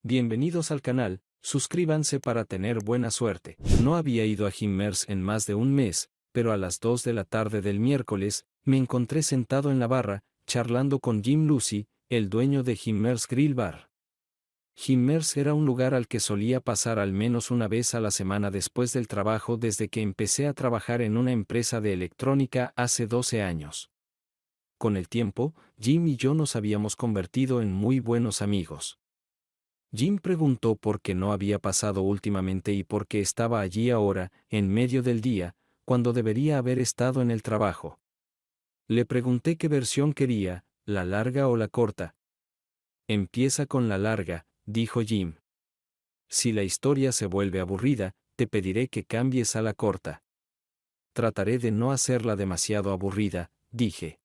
Bienvenidos al canal, suscríbanse para tener buena suerte. No había ido a Jimmers en más de un mes, pero a las 2 de la tarde del miércoles, me encontré sentado en la barra, charlando con Jim Lucy, el dueño de Jimmers Grill Bar. Jimmers era un lugar al que solía pasar al menos una vez a la semana después del trabajo desde que empecé a trabajar en una empresa de electrónica hace 12 años. Con el tiempo, Jim y yo nos habíamos convertido en muy buenos amigos. Jim preguntó por qué no había pasado últimamente y por qué estaba allí ahora, en medio del día, cuando debería haber estado en el trabajo. Le pregunté qué versión quería, la larga o la corta. Empieza con la larga, dijo Jim. Si la historia se vuelve aburrida, te pediré que cambies a la corta. Trataré de no hacerla demasiado aburrida, dije.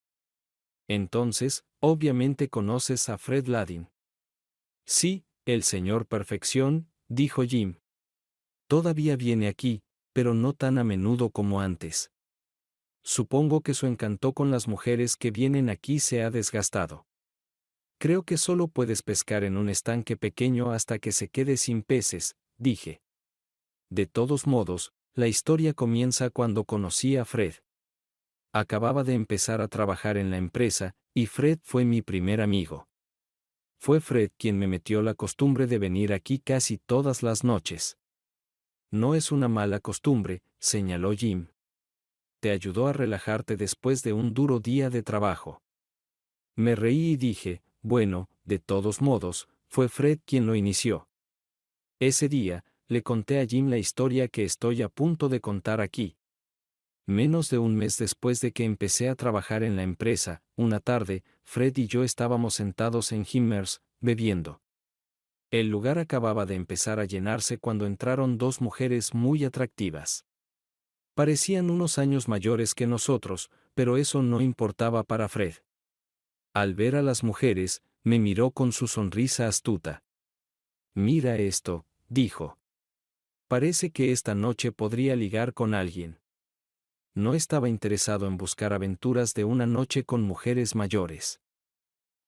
Entonces, obviamente conoces a Fred Ladin. Sí, el señor Perfección, dijo Jim. Todavía viene aquí, pero no tan a menudo como antes. Supongo que su encanto con las mujeres que vienen aquí se ha desgastado. Creo que solo puedes pescar en un estanque pequeño hasta que se quede sin peces, dije. De todos modos, la historia comienza cuando conocí a Fred. Acababa de empezar a trabajar en la empresa, y Fred fue mi primer amigo. Fue Fred quien me metió la costumbre de venir aquí casi todas las noches. No es una mala costumbre, señaló Jim. Te ayudó a relajarte después de un duro día de trabajo. Me reí y dije, bueno, de todos modos, fue Fred quien lo inició. Ese día, le conté a Jim la historia que estoy a punto de contar aquí. Menos de un mes después de que empecé a trabajar en la empresa, una tarde, Fred y yo estábamos sentados en Jimmers, bebiendo. El lugar acababa de empezar a llenarse cuando entraron dos mujeres muy atractivas. Parecían unos años mayores que nosotros, pero eso no importaba para Fred. Al ver a las mujeres, me miró con su sonrisa astuta. Mira esto, dijo. Parece que esta noche podría ligar con alguien. No estaba interesado en buscar aventuras de una noche con mujeres mayores.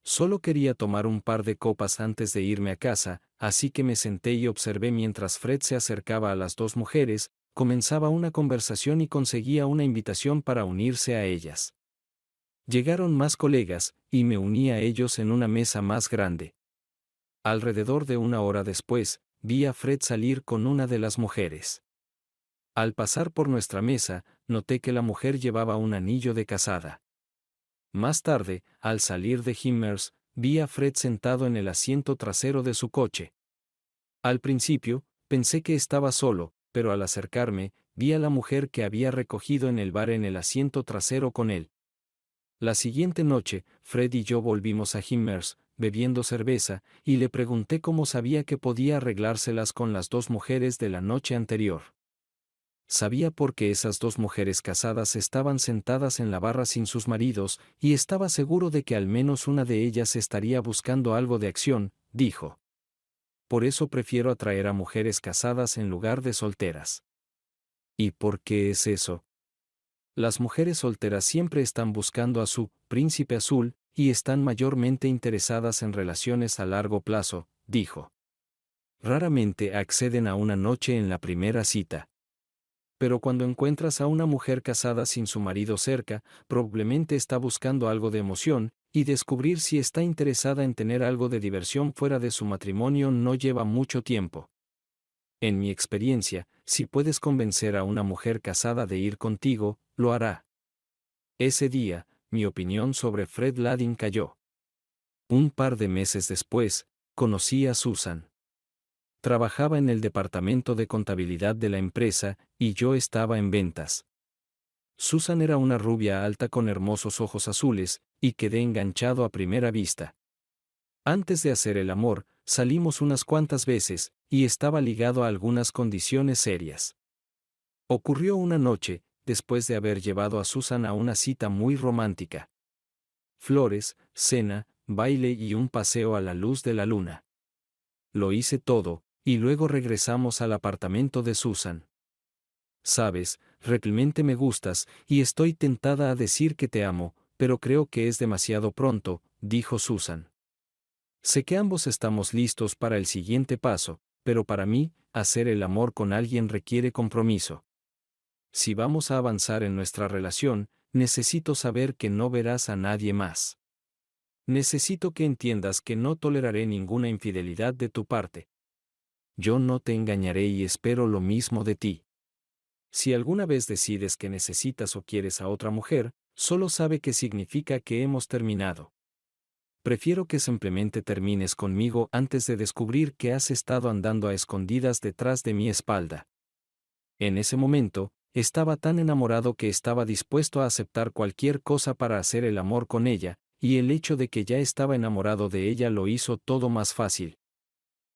Solo quería tomar un par de copas antes de irme a casa, así que me senté y observé mientras Fred se acercaba a las dos mujeres, comenzaba una conversación y conseguía una invitación para unirse a ellas. Llegaron más colegas, y me uní a ellos en una mesa más grande. Alrededor de una hora después, vi a Fred salir con una de las mujeres. Al pasar por nuestra mesa, noté que la mujer llevaba un anillo de casada. Más tarde, al salir de Jimmers, vi a Fred sentado en el asiento trasero de su coche. Al principio, pensé que estaba solo, pero al acercarme, vi a la mujer que había recogido en el bar en el asiento trasero con él. La siguiente noche, Fred y yo volvimos a Jimmers, bebiendo cerveza, y le pregunté cómo sabía que podía arreglárselas con las dos mujeres de la noche anterior. Sabía por qué esas dos mujeres casadas estaban sentadas en la barra sin sus maridos, y estaba seguro de que al menos una de ellas estaría buscando algo de acción, dijo. Por eso prefiero atraer a mujeres casadas en lugar de solteras. ¿Y por qué es eso? Las mujeres solteras siempre están buscando a su príncipe azul, y están mayormente interesadas en relaciones a largo plazo, dijo. Raramente acceden a una noche en la primera cita. Pero cuando encuentras a una mujer casada sin su marido cerca, probablemente está buscando algo de emoción, y descubrir si está interesada en tener algo de diversión fuera de su matrimonio no lleva mucho tiempo. En mi experiencia, si puedes convencer a una mujer casada de ir contigo, lo hará. Ese día, mi opinión sobre Fred Ladin cayó. Un par de meses después, conocí a Susan. Trabajaba en el departamento de contabilidad de la empresa, y yo estaba en ventas. Susan era una rubia alta con hermosos ojos azules, y quedé enganchado a primera vista. Antes de hacer el amor, salimos unas cuantas veces, y estaba ligado a algunas condiciones serias. Ocurrió una noche, después de haber llevado a Susan a una cita muy romántica. Flores, cena, baile y un paseo a la luz de la luna. Lo hice todo, y luego regresamos al apartamento de Susan. Sabes, realmente me gustas, y estoy tentada a decir que te amo, pero creo que es demasiado pronto, dijo Susan. Sé que ambos estamos listos para el siguiente paso, pero para mí, hacer el amor con alguien requiere compromiso. Si vamos a avanzar en nuestra relación, necesito saber que no verás a nadie más. Necesito que entiendas que no toleraré ninguna infidelidad de tu parte. Yo no te engañaré y espero lo mismo de ti. Si alguna vez decides que necesitas o quieres a otra mujer, solo sabe que significa que hemos terminado. Prefiero que simplemente termines conmigo antes de descubrir que has estado andando a escondidas detrás de mi espalda. En ese momento, estaba tan enamorado que estaba dispuesto a aceptar cualquier cosa para hacer el amor con ella, y el hecho de que ya estaba enamorado de ella lo hizo todo más fácil.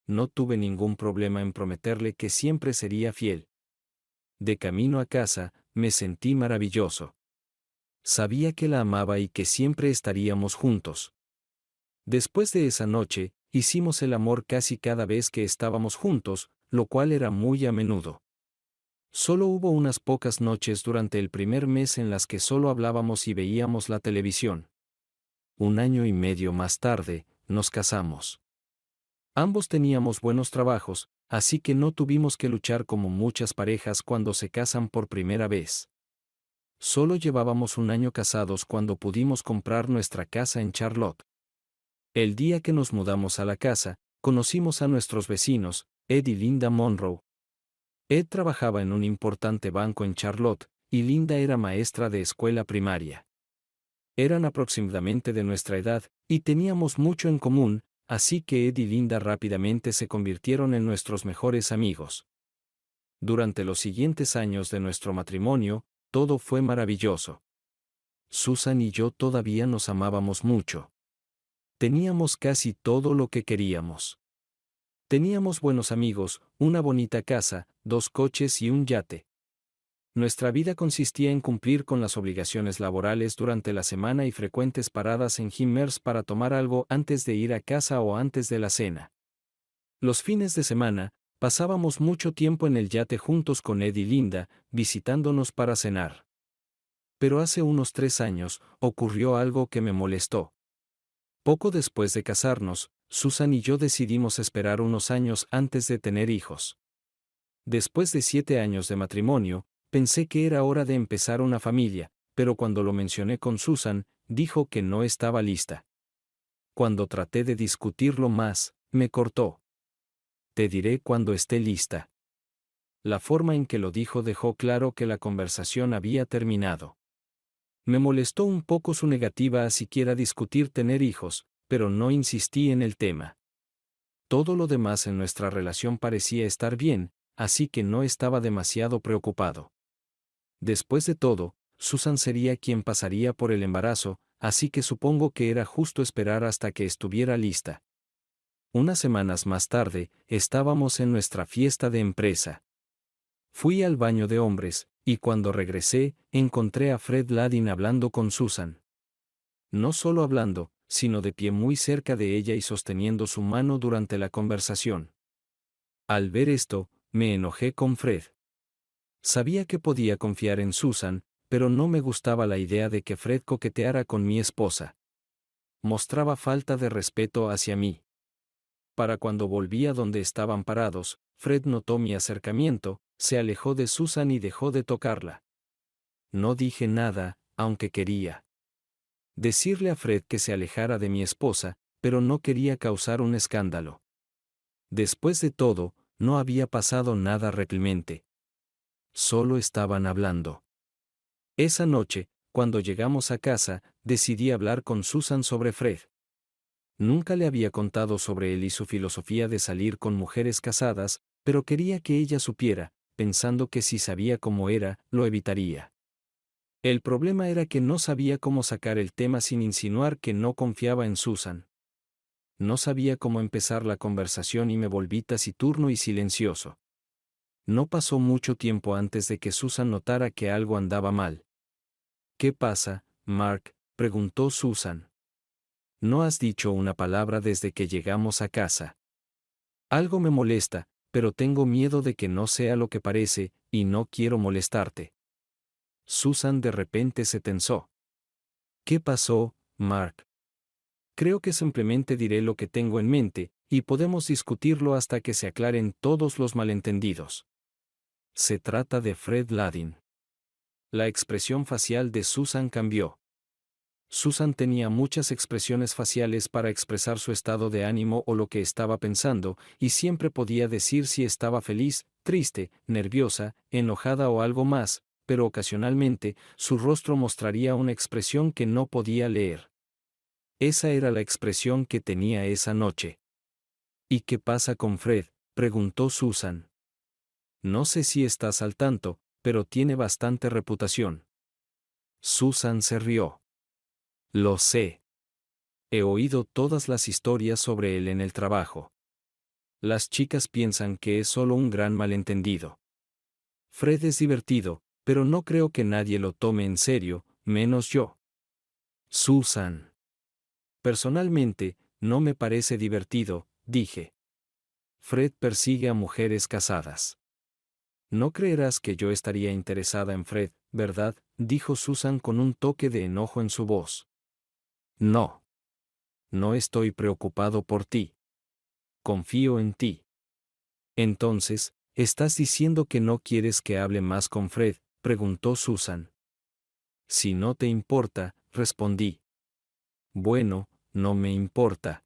No tuve ningún problema en prometerle que siempre sería fiel. De camino a casa, me sentí maravilloso. Sabía que la amaba y que siempre estaríamos juntos. Después de esa noche, hicimos el amor casi cada vez que estábamos juntos, lo cual era muy a menudo. Solo hubo unas pocas noches durante el primer mes en las que solo hablábamos y veíamos la televisión. 1 año y medio más tarde, nos casamos. Ambos teníamos buenos trabajos, así que no tuvimos que luchar como muchas parejas cuando se casan por primera vez. Solo llevábamos 1 año casados cuando pudimos comprar nuestra casa en Charlotte. El día que nos mudamos a la casa, conocimos a nuestros vecinos, Ed y Linda Monroe. Ed trabajaba en un importante banco en Charlotte, y Linda era maestra de escuela primaria. Eran aproximadamente de nuestra edad, y teníamos mucho en común, así que Ed y Linda rápidamente se convirtieron en nuestros mejores amigos. Durante los siguientes años de nuestro matrimonio, todo fue maravilloso. Susan y yo todavía nos amábamos mucho. Teníamos casi todo lo que queríamos. Teníamos buenos amigos, una bonita casa, 2 coches y un yate. Nuestra vida consistía en cumplir con las obligaciones laborales durante la semana y frecuentes paradas en Himmers para tomar algo antes de ir a casa o antes de la cena. Los fines de semana, pasábamos mucho tiempo en el yate juntos con Ed y Linda, visitándonos para cenar. Pero hace unos 3 años, ocurrió algo que me molestó. Poco después de casarnos, Susan y yo decidimos esperar unos años antes de tener hijos. Después de 7 años de matrimonio, pensé que era hora de empezar una familia, pero cuando lo mencioné con Susan, dijo que no estaba lista. Cuando traté de discutirlo más, me cortó. Te diré cuando esté lista. La forma en que lo dijo dejó claro que la conversación había terminado. Me molestó un poco su negativa a siquiera discutir tener hijos, pero no insistí en el tema. Todo lo demás en nuestra relación parecía estar bien, así que no estaba demasiado preocupado. Después de todo, Susan sería quien pasaría por el embarazo, así que supongo que era justo esperar hasta que estuviera lista. Unas semanas más tarde, estábamos en nuestra fiesta de empresa. Fui al baño de hombres, y cuando regresé, encontré a Fred Ladin hablando con Susan. No solo hablando, sino de pie muy cerca de ella y sosteniendo su mano durante la conversación. Al ver esto, me enojé con Fred. Sabía que podía confiar en Susan, pero no me gustaba la idea de que Fred coqueteara con mi esposa. Mostraba falta de respeto hacia mí. Para cuando volví a donde estaban parados, Fred notó mi acercamiento, se alejó de Susan y dejó de tocarla. No dije nada, aunque quería decirle a Fred que se alejara de mi esposa, pero no quería causar un escándalo. Después de todo, no había pasado nada realmente. Solo estaban hablando. Esa noche, cuando llegamos a casa, decidí hablar con Susan sobre Fred. Nunca le había contado sobre él y su filosofía de salir con mujeres casadas, pero quería que ella supiera, pensando que si sabía cómo era, lo evitaría. El problema era que no sabía cómo sacar el tema sin insinuar que no confiaba en Susan. No sabía cómo empezar la conversación y me volví taciturno y silencioso. No pasó mucho tiempo antes de que Susan notara que algo andaba mal. ¿Qué pasa, Mark?, preguntó Susan. No has dicho una palabra desde que llegamos a casa. Algo me molesta, pero tengo miedo de que no sea lo que parece, y no quiero molestarte. Susan de repente se tensó. ¿Qué pasó, Mark? Creo que simplemente diré lo que tengo en mente, y podemos discutirlo hasta que se aclaren todos los malentendidos. Se trata de Fred Ladin. La expresión facial de Susan cambió. Susan tenía muchas expresiones faciales para expresar su estado de ánimo o lo que estaba pensando, y siempre podía decir si estaba feliz, triste, nerviosa, enojada o algo más, pero ocasionalmente, su rostro mostraría una expresión que no podía leer. Esa era la expresión que tenía esa noche. ¿Y qué pasa con Fred?, preguntó Susan. No sé si estás al tanto, pero tiene bastante reputación. Susan se rió. Lo sé. He oído todas las historias sobre él en el trabajo. Las chicas piensan que es solo un gran malentendido. Fred es divertido, pero no creo que nadie lo tome en serio, menos yo. Susan. Personalmente, no me parece divertido, dije. Fred persigue a mujeres casadas. No creerás que yo estaría interesada en Fred, ¿verdad?, dijo Susan con un toque de enojo en su voz. No. No estoy preocupado por ti. Confío en ti. Entonces, ¿estás diciendo que no quieres que hable más con Fred?, preguntó Susan. Si no te importa, respondí. Bueno, no me importa.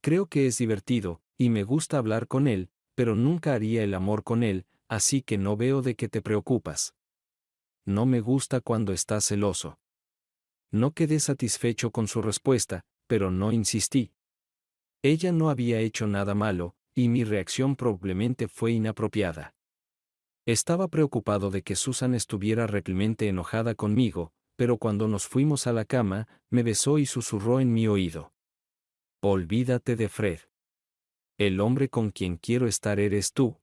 Creo que es divertido, y me gusta hablar con él, pero nunca haría el amor con él, así que no veo de qué te preocupas. No me gusta cuando estás celoso. No quedé satisfecho con su respuesta, pero no insistí. Ella no había hecho nada malo, y mi reacción probablemente fue inapropiada. Estaba preocupado de que Susan estuviera realmente enojada conmigo, pero cuando nos fuimos a la cama, me besó y susurró en mi oído. Olvídate de Fred. El hombre con quien quiero estar eres tú.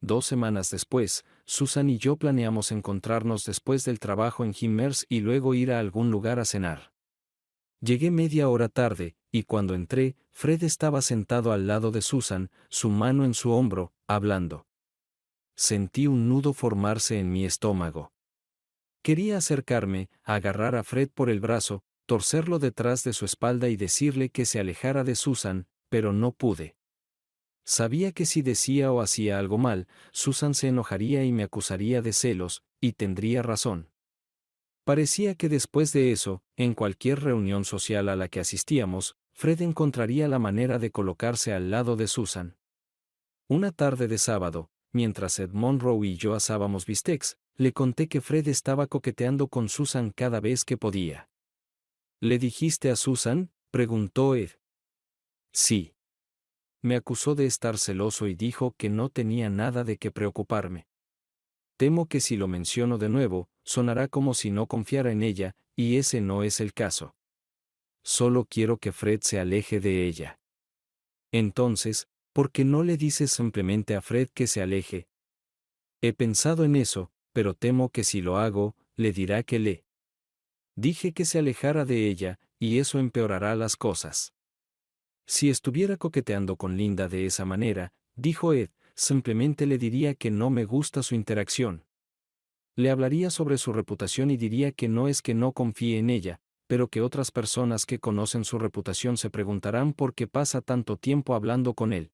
2 semanas después, Susan y yo planeamos encontrarnos después del trabajo en Himmers y luego ir a algún lugar a cenar. Llegué media hora tarde, y cuando entré, Fred estaba sentado al lado de Susan, su mano en su hombro, hablando. Sentí un nudo formarse en mi estómago. Quería acercarme, agarrar a Fred por el brazo, torcerlo detrás de su espalda y decirle que se alejara de Susan, pero no pude. Sabía que si decía o hacía algo mal, Susan se enojaría y me acusaría de celos, y tendría razón. Parecía que después de eso, en cualquier reunión social a la que asistíamos, Fred encontraría la manera de colocarse al lado de Susan. Una tarde de sábado, mientras Ed Monroe y yo asábamos bistecs, le conté que Fred estaba coqueteando con Susan cada vez que podía. ¿Le dijiste a Susan?, preguntó Ed. Sí. Me acusó de estar celoso y dijo que no tenía nada de qué preocuparme. Temo que si lo menciono de nuevo, sonará como si no confiara en ella, y ese no es el caso. Solo quiero que Fred se aleje de ella. Entonces, ¿por qué no le dices simplemente a Fred que se aleje? He pensado en eso, pero temo que si lo hago, le dirá que le dije que se alejara de ella, y eso empeorará las cosas. Si estuviera coqueteando con Linda de esa manera, dijo Ed, simplemente le diría que no me gusta su interacción. Le hablaría sobre su reputación y diría que no es que no confíe en ella, pero que otras personas que conocen su reputación se preguntarán por qué pasa tanto tiempo hablando con él.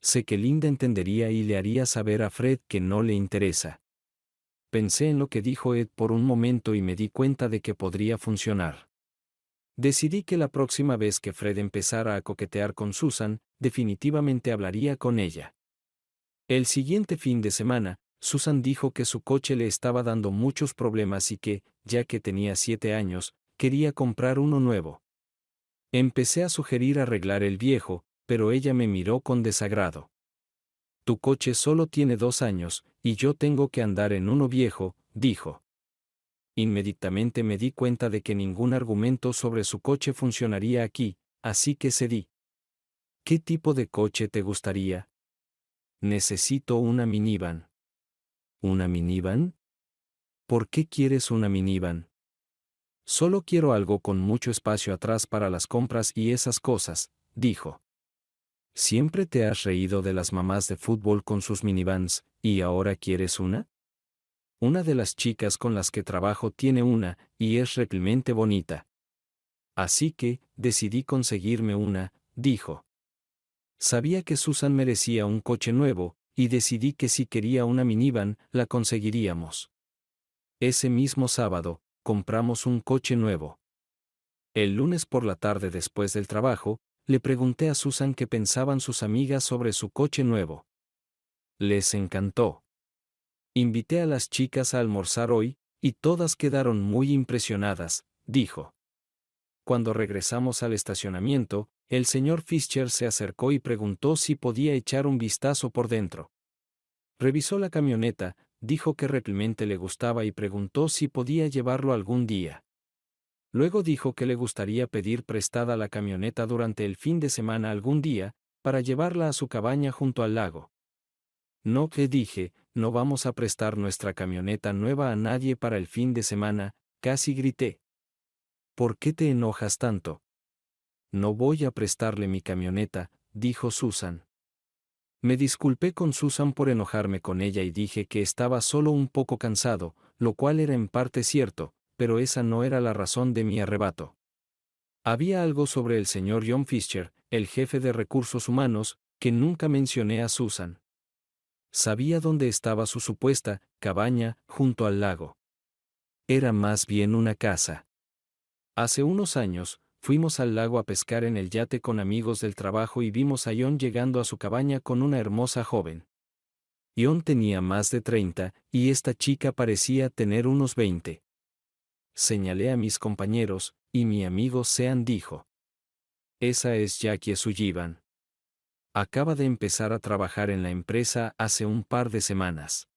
Sé que Linda entendería y le haría saber a Fred que no le interesa. Pensé en lo que dijo Ed por un momento y me di cuenta de que podría funcionar. Decidí que la próxima vez que Fred empezara a coquetear con Susan, definitivamente hablaría con ella. El siguiente fin de semana, Susan dijo que su coche le estaba dando muchos problemas y que, ya que tenía 7 años, quería comprar uno nuevo. Empecé a sugerir arreglar el viejo, pero ella me miró con desagrado. Tu coche solo tiene 2 años, y yo tengo que andar en uno viejo, dijo. Inmediatamente me di cuenta de que ningún argumento sobre su coche funcionaría aquí, así que cedí. ¿Qué tipo de coche te gustaría? Necesito una minivan. ¿Una minivan? ¿Por qué quieres una minivan? Solo quiero algo con mucho espacio atrás para las compras y esas cosas, dijo. ¿Siempre te has reído de las mamás de fútbol con sus minivans, y ahora quieres una? Una de las chicas con las que trabajo tiene una, y es realmente bonita. Así que, decidí conseguirme una, dijo. Sabía que Susan merecía un coche nuevo, y decidí que si quería una minivan, la conseguiríamos. Ese mismo sábado, compramos un coche nuevo. El lunes por la tarde después del trabajo, le pregunté a Susan qué pensaban sus amigas sobre su coche nuevo. Les encantó. Invité a las chicas a almorzar hoy, y todas quedaron muy impresionadas, dijo. Cuando regresamos al estacionamiento, el señor Fischer se acercó y preguntó si podía echar un vistazo por dentro. Revisó la camioneta, dijo que realmente le gustaba y preguntó si podía llevarlo algún día. Luego dijo que le gustaría pedir prestada la camioneta durante el fin de semana algún día, para llevarla a su cabaña junto al lago. No, le dije, no vamos a prestar nuestra camioneta nueva a nadie para el fin de semana, casi grité. ¿Por qué te enojas tanto? No voy a prestarle mi camioneta, dijo Susan. Me disculpé con Susan por enojarme con ella y dije que estaba solo un poco cansado, lo cual era en parte cierto, pero esa no era la razón de mi arrebato. Había algo sobre el señor John Fischer, el jefe de recursos humanos, que nunca mencioné a Susan. Sabía dónde estaba su supuesta cabaña, junto al lago. Era más bien una casa. Hace unos años, fuimos al lago a pescar en el yate con amigos del trabajo y vimos a John llegando a su cabaña con una hermosa joven. John tenía más de 30, y esta chica parecía tener unos 20. Señalé a mis compañeros, y mi amigo Sean dijo. Esa es Jackie Sullivan. Acaba de empezar a trabajar en la empresa hace un par de semanas.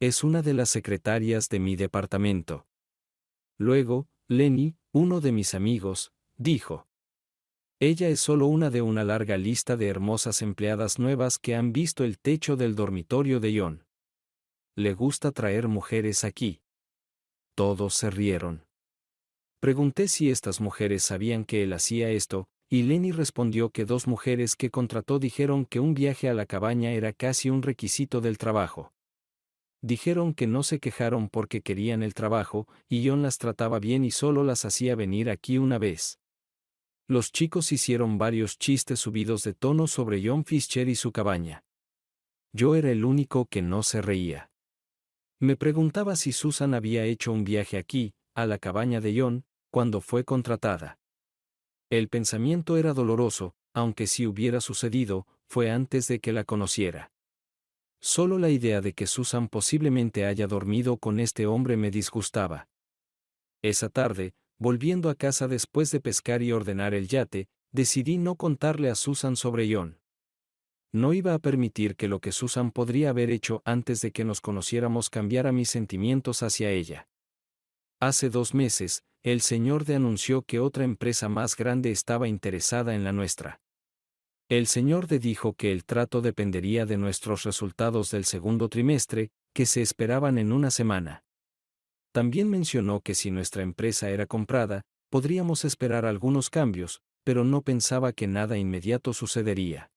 Es una de las secretarias de mi departamento. Luego, Lenny, uno de mis amigos, dijo. Ella es solo una de una larga lista de hermosas empleadas nuevas que han visto el techo del dormitorio de John. Le gusta traer mujeres aquí. Todos se rieron. Pregunté si estas mujeres sabían que él hacía esto, y Lenny respondió que 2 mujeres que contrató dijeron que un viaje a la cabaña era casi un requisito del trabajo. Dijeron que no se quejaron porque querían el trabajo, y John las trataba bien y solo las hacía venir aquí una vez. Los chicos hicieron varios chistes subidos de tono sobre John Fischer y su cabaña. Yo era el único que no se reía. Me preguntaba si Susan había hecho un viaje aquí, a la cabaña de John, cuando fue contratada. El pensamiento era doloroso, aunque si hubiera sucedido, fue antes de que la conociera. Solo la idea de que Susan posiblemente haya dormido con este hombre me disgustaba. Esa tarde, volviendo a casa después de pescar y ordenar el yate, decidí no contarle a Susan sobre John. No iba a permitir que lo que Susan podría haber hecho antes de que nos conociéramos cambiara mis sentimientos hacia ella. Hace 2 meses, el señor D anunció que otra empresa más grande estaba interesada en la nuestra. El señor D dijo que el trato dependería de nuestros resultados del segundo trimestre, que se esperaban en una semana. También mencionó que si nuestra empresa era comprada, podríamos esperar algunos cambios, pero no pensaba que nada inmediato sucedería.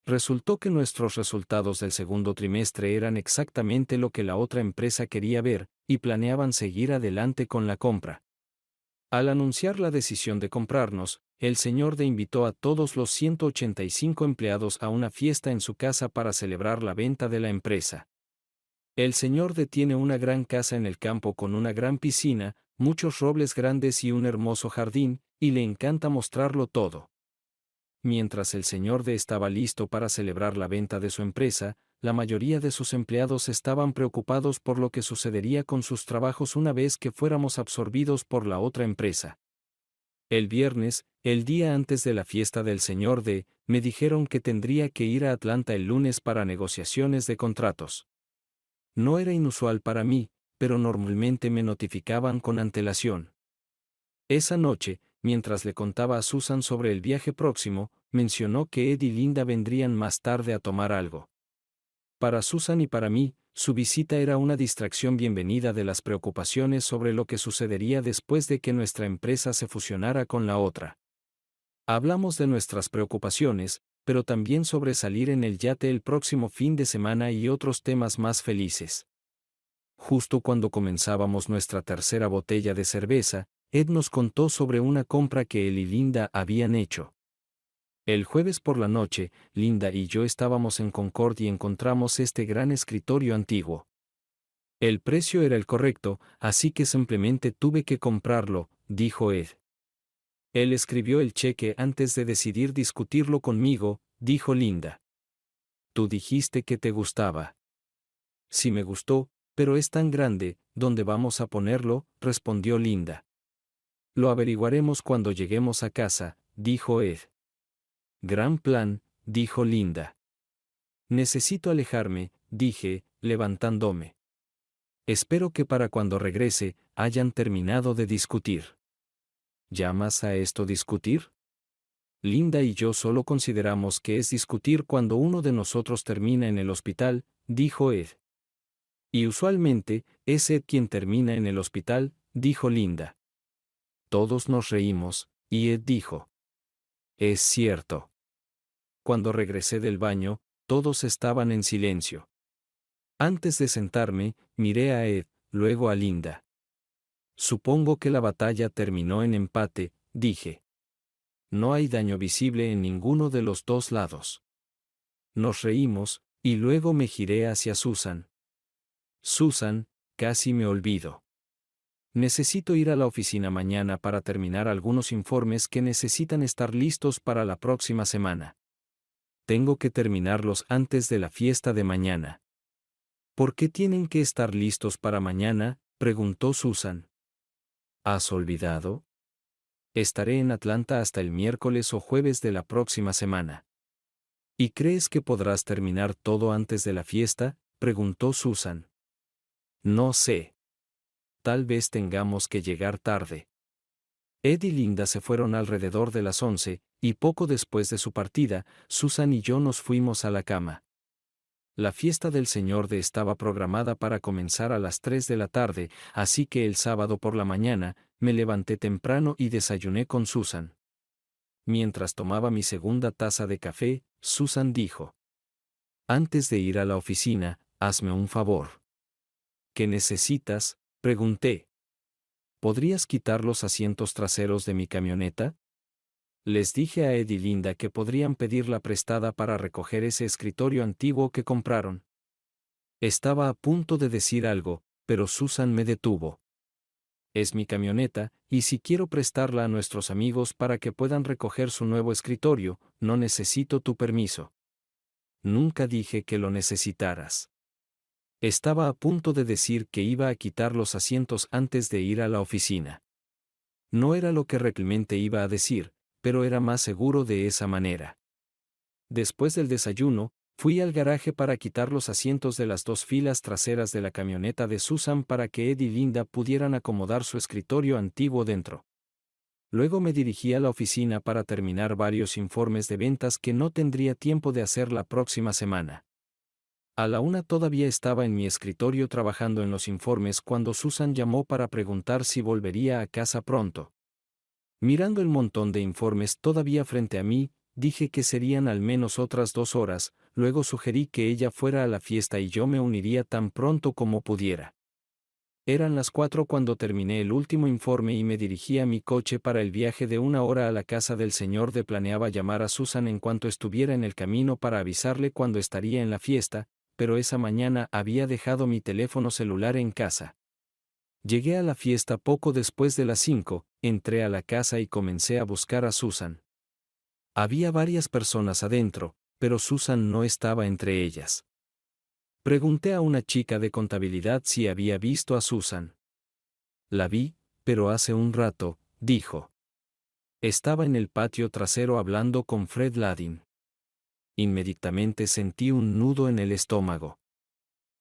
Resultó que nuestros resultados del segundo trimestre eran exactamente lo que la otra empresa quería ver, y planeaban seguir adelante con la compra. Al anunciar la decisión de comprarnos, el señor D invitó a todos los 185 empleados a una fiesta en su casa para celebrar la venta de la empresa. El señor D tiene una gran casa en el campo con una gran piscina, muchos robles grandes y un hermoso jardín, y le encanta mostrarlo todo. Mientras el señor D estaba listo para celebrar la venta de su empresa, la mayoría de sus empleados estaban preocupados por lo que sucedería con sus trabajos una vez que fuéramos absorbidos por la otra empresa. El viernes, el día antes de la fiesta del señor D, me dijeron que tendría que ir a Atlanta el lunes para negociaciones de contratos. No era inusual para mí, pero normalmente me notificaban con antelación. Esa noche, mientras le contaba a Susan sobre el viaje próximo, mencionó que Ed y Linda vendrían más tarde a tomar algo. Para Susan y para mí, su visita era una distracción bienvenida de las preocupaciones sobre lo que sucedería después de que nuestra empresa se fusionara con la otra. Hablamos de nuestras preocupaciones, pero también sobre salir en el yate el próximo fin de semana y otros temas más felices. Justo cuando comenzábamos nuestra tercera botella de cerveza, Ed nos contó sobre una compra que él y Linda habían hecho. El jueves por la noche, Linda y yo estábamos en Concord y encontramos este gran escritorio antiguo. El precio era el correcto, así que simplemente tuve que comprarlo, dijo Ed. Él escribió el cheque antes de decidir discutirlo conmigo, dijo Linda. Tú dijiste que te gustaba. Sí me gustó, pero es tan grande, ¿dónde vamos a ponerlo?, respondió Linda. Lo averiguaremos cuando lleguemos a casa, dijo Ed. Gran plan, dijo Linda. Necesito alejarme, dije, levantándome. Espero que para cuando regrese, hayan terminado de discutir. ¿Llamas a esto discutir? Linda y yo solo consideramos que es discutir cuando uno de nosotros termina en el hospital, dijo Ed. Y usualmente, es Ed quien termina en el hospital, dijo Linda. Todos nos reímos, y Ed dijo. Es cierto. Cuando regresé del baño, todos estaban en silencio. Antes de sentarme, miré a Ed, luego a Linda. Supongo que la batalla terminó en empate, dije. No hay daño visible en ninguno de los dos lados. Nos reímos, y luego me giré hacia Susan. Susan, casi me olvido. Necesito ir a la oficina mañana para terminar algunos informes que necesitan estar listos para la próxima semana. Tengo que terminarlos antes de la fiesta de mañana. ¿Por qué tienen que estar listos para mañana?, preguntó Susan. ¿Has olvidado? Estaré en Atlanta hasta el miércoles o jueves de la próxima semana. ¿Y crees que podrás terminar todo antes de la fiesta?, preguntó Susan. No sé. Tal vez tengamos que llegar tarde. Ed y Linda se fueron alrededor de las 11, y poco después de su partida, Susan y yo nos fuimos a la cama. La fiesta del Señor D estaba programada para comenzar a las 3 de la tarde, así que el sábado por la mañana, me levanté temprano y desayuné con Susan. Mientras tomaba mi segunda taza de café, Susan dijo. Antes de ir a la oficina, hazme un favor. ¿Qué necesitas?, pregunté. ¿Podrías quitar los asientos traseros de mi camioneta? Les dije a Ed y Linda que podrían pedirla prestada para recoger ese escritorio antiguo que compraron. Estaba a punto de decir algo, pero Susan me detuvo. Es mi camioneta, y si quiero prestarla a nuestros amigos para que puedan recoger su nuevo escritorio, no necesito tu permiso. Nunca dije que lo necesitaras. Estaba a punto de decir que iba a quitar los asientos antes de ir a la oficina. No era lo que realmente iba a decir, pero era más seguro de esa manera. Después del desayuno, fui al garaje para quitar los asientos de las dos filas traseras de la camioneta de Susan para que Ed y Linda pudieran acomodar su escritorio antiguo dentro. Luego me dirigí a la oficina para terminar varios informes de ventas que no tendría tiempo de hacer la próxima semana. A la 1 todavía estaba en mi escritorio trabajando en los informes cuando Susan llamó para preguntar si volvería a casa pronto. Mirando el montón de informes todavía frente a mí, dije que serían al menos otras 2 horas, luego sugerí que ella fuera a la fiesta y yo me uniría tan pronto como pudiera. Eran las 4 cuando terminé el último informe y me dirigí a mi coche para el viaje de 1 hora a la casa del señor D. Planeaba llamar a Susan en cuanto estuviera en el camino para avisarle cuando estaría en la fiesta, pero esa mañana había dejado mi teléfono celular en casa. Llegué a la fiesta poco después de las 5, entré a la casa y comencé a buscar a Susan. Había varias personas adentro, pero Susan no estaba entre ellas. Pregunté a una chica de contabilidad si había visto a Susan. La vi, pero hace un rato, dijo. Estaba en el patio trasero hablando con Fred Ladin. Inmediatamente sentí un nudo en el estómago.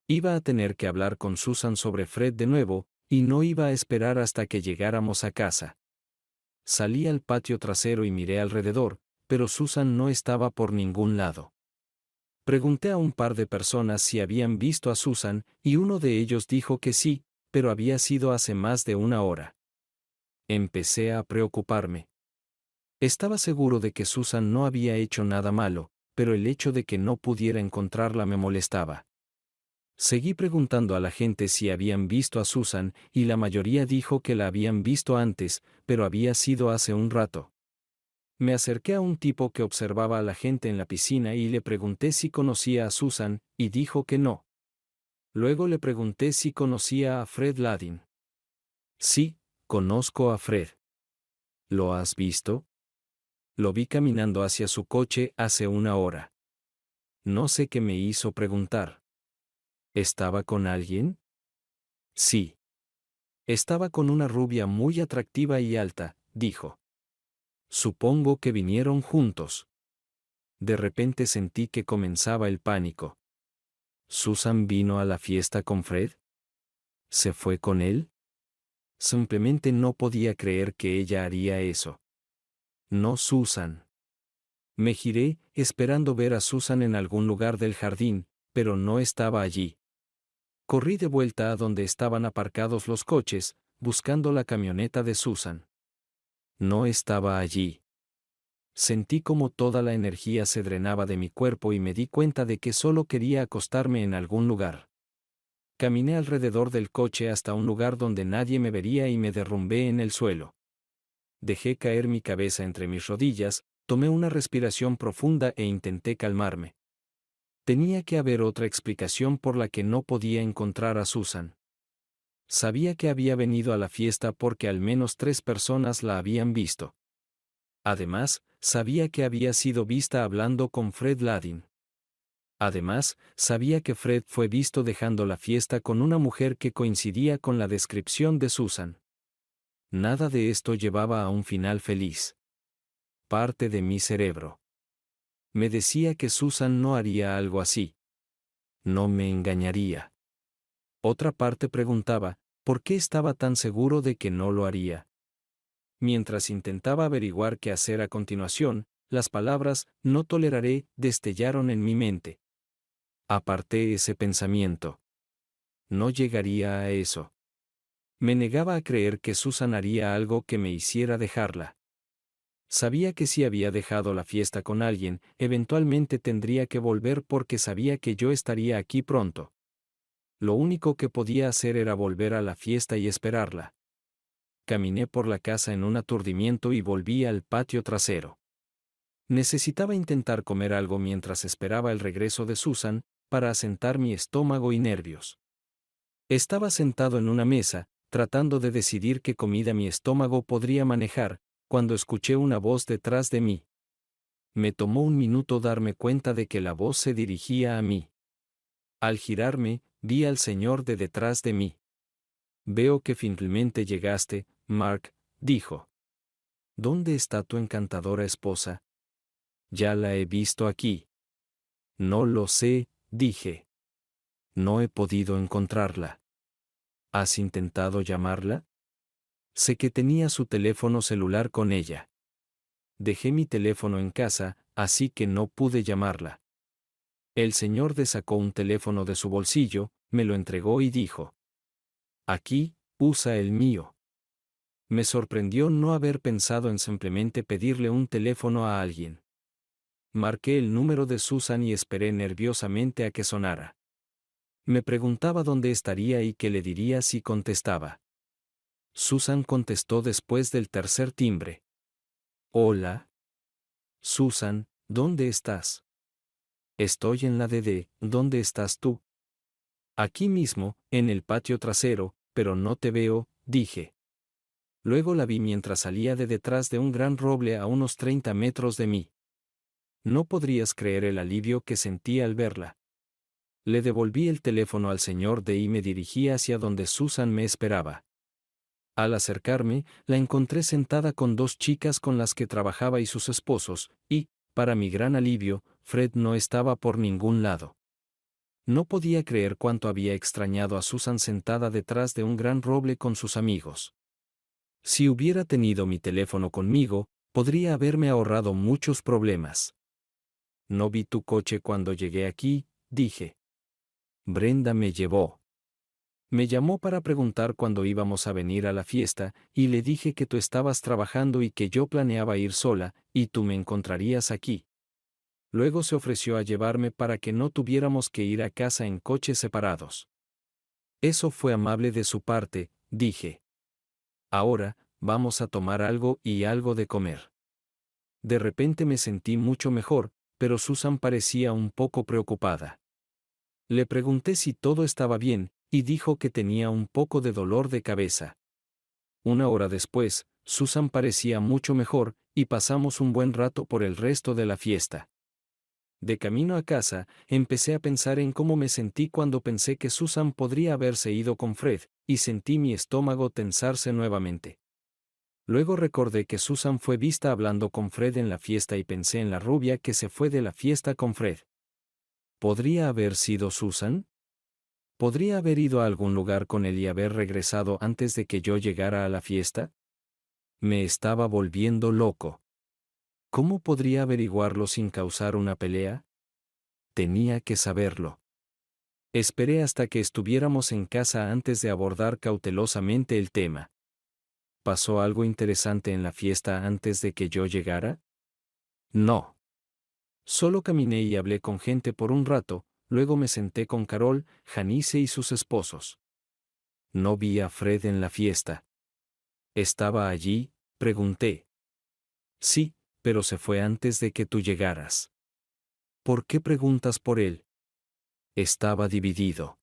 Iba a tener que hablar con Susan sobre Fred de nuevo, y no iba a esperar hasta que llegáramos a casa. Salí al patio trasero y miré alrededor, pero Susan no estaba por ningún lado. Pregunté a un par de personas si habían visto a Susan, y uno de ellos dijo que sí, pero había sido hace más de 1 hora. Empecé a preocuparme. Estaba seguro de que Susan no había hecho nada malo, pero el hecho de que no pudiera encontrarla me molestaba. Seguí preguntando a la gente si habían visto a Susan, y la mayoría dijo que la habían visto antes, pero había sido hace un rato. Me acerqué a un tipo que observaba a la gente en la piscina y le pregunté si conocía a Susan, y dijo que no. Luego le pregunté si conocía a Fred Ladin. Sí, conozco a Fred. ¿Lo has visto? Lo vi caminando hacia su coche hace una hora. No sé qué me hizo preguntar. ¿Estaba con alguien? Sí. Estaba con una rubia muy atractiva y alta, dijo. Supongo que vinieron juntos. De repente sentí que comenzaba el pánico. ¿Susan vino a la fiesta con Fred? ¿Se fue con él? Simplemente no podía creer que ella haría eso. No, Susan. Me giré, esperando ver a Susan en algún lugar del jardín, pero no estaba allí. Corrí de vuelta a donde estaban aparcados los coches, buscando la camioneta de Susan. No estaba allí. Sentí como toda la energía se drenaba de mi cuerpo y me di cuenta de que solo quería acostarme en algún lugar. Caminé alrededor del coche hasta un lugar donde nadie me vería y me derrumbé en el suelo. Dejé caer mi cabeza entre mis rodillas, tomé una respiración profunda e intenté calmarme. Tenía que haber otra explicación por la que no podía encontrar a Susan. Sabía que había venido a la fiesta porque al menos 3 personas la habían visto. Además, sabía que había sido vista hablando con Fred Ladin. Además, sabía que Fred fue visto dejando la fiesta con una mujer que coincidía con la descripción de Susan. Nada de esto llevaba a un final feliz. Parte de mi cerebro me decía que Susan no haría algo así. No me engañaría. Otra parte preguntaba, ¿por qué estaba tan seguro de que no lo haría? Mientras intentaba averiguar qué hacer a continuación, las palabras «no toleraré» destellaron en mi mente. Aparté ese pensamiento. No llegaría a eso. Me negaba a creer que Susan haría algo que me hiciera dejarla. Sabía que si había dejado la fiesta con alguien, eventualmente tendría que volver porque sabía que yo estaría aquí pronto. Lo único que podía hacer era volver a la fiesta y esperarla. Caminé por la casa en un aturdimiento y volví al patio trasero. Necesitaba intentar comer algo mientras esperaba el regreso de Susan, para asentar mi estómago y nervios. Estaba sentado en una mesa, tratando de decidir qué comida mi estómago podría manejar, cuando escuché una voz detrás de mí. Me tomó un minuto darme cuenta de que la voz se dirigía a mí. Al girarme, vi al señor de detrás de mí. Veo que finalmente llegaste, Mark, dijo. ¿Dónde está tu encantadora esposa? Ya la he visto aquí. No lo sé, dije. No he podido encontrarla. ¿Has intentado llamarla? Sé que tenía su teléfono celular con ella. Dejé mi teléfono en casa, así que no pude llamarla. El señor sacó un teléfono de su bolsillo, me lo entregó y dijo. Aquí, usa el mío. Me sorprendió no haber pensado en simplemente pedirle un teléfono a alguien. Marqué el número de Susan y esperé nerviosamente a que sonara. Me preguntaba dónde estaría y qué le diría si contestaba. Susan contestó después del tercer timbre. Hola. Susan, ¿dónde estás? Estoy en la DD, ¿dónde estás tú? Aquí mismo, en el patio trasero, pero no te veo, dije. Luego la vi mientras salía de detrás de un gran roble a unos 30 metros de mí. No podrías creer el alivio que sentí al verla. Le devolví el teléfono al señor D y me dirigí hacia donde Susan me esperaba. Al acercarme, la encontré sentada con 2 chicas con las que trabajaba y sus esposos, y, para mi gran alivio, Fred no estaba por ningún lado. No podía creer cuánto había extrañado a Susan sentada detrás de un gran roble con sus amigos. Si hubiera tenido mi teléfono conmigo, podría haberme ahorrado muchos problemas. No vi tu coche cuando llegué aquí, dije. Brenda me llevó. Me llamó para preguntar cuándo íbamos a venir a la fiesta, y le dije que tú estabas trabajando y que yo planeaba ir sola, y tú me encontrarías aquí. Luego se ofreció a llevarme para que no tuviéramos que ir a casa en coches separados. Eso fue amable de su parte, dije. Ahora, vamos a tomar algo y algo de comer. De repente me sentí mucho mejor, pero Susan parecía un poco preocupada. Le pregunté si todo estaba bien, y dijo que tenía un poco de dolor de cabeza. Una hora después, Susan parecía mucho mejor, y pasamos un buen rato por el resto de la fiesta. De camino a casa, empecé a pensar en cómo me sentí cuando pensé que Susan podría haberse ido con Fred, y sentí mi estómago tensarse nuevamente. Luego recordé que Susan fue vista hablando con Fred en la fiesta y pensé en la rubia que se fue de la fiesta con Fred. ¿Podría haber sido Susan? ¿Podría haber ido a algún lugar con él y haber regresado antes de que yo llegara a la fiesta? Me estaba volviendo loco. ¿Cómo podría averiguarlo sin causar una pelea? Tenía que saberlo. Esperé hasta que estuviéramos en casa antes de abordar cautelosamente el tema. ¿Pasó algo interesante en la fiesta antes de que yo llegara? No. Solo caminé y hablé con gente por un rato, luego me senté con Carol, Janice y sus esposos. No vi a Fred en la fiesta. ¿Estaba allí? Pregunté. Sí, pero se fue antes de que tú llegaras. ¿Por qué preguntas por él? Estaba dividido.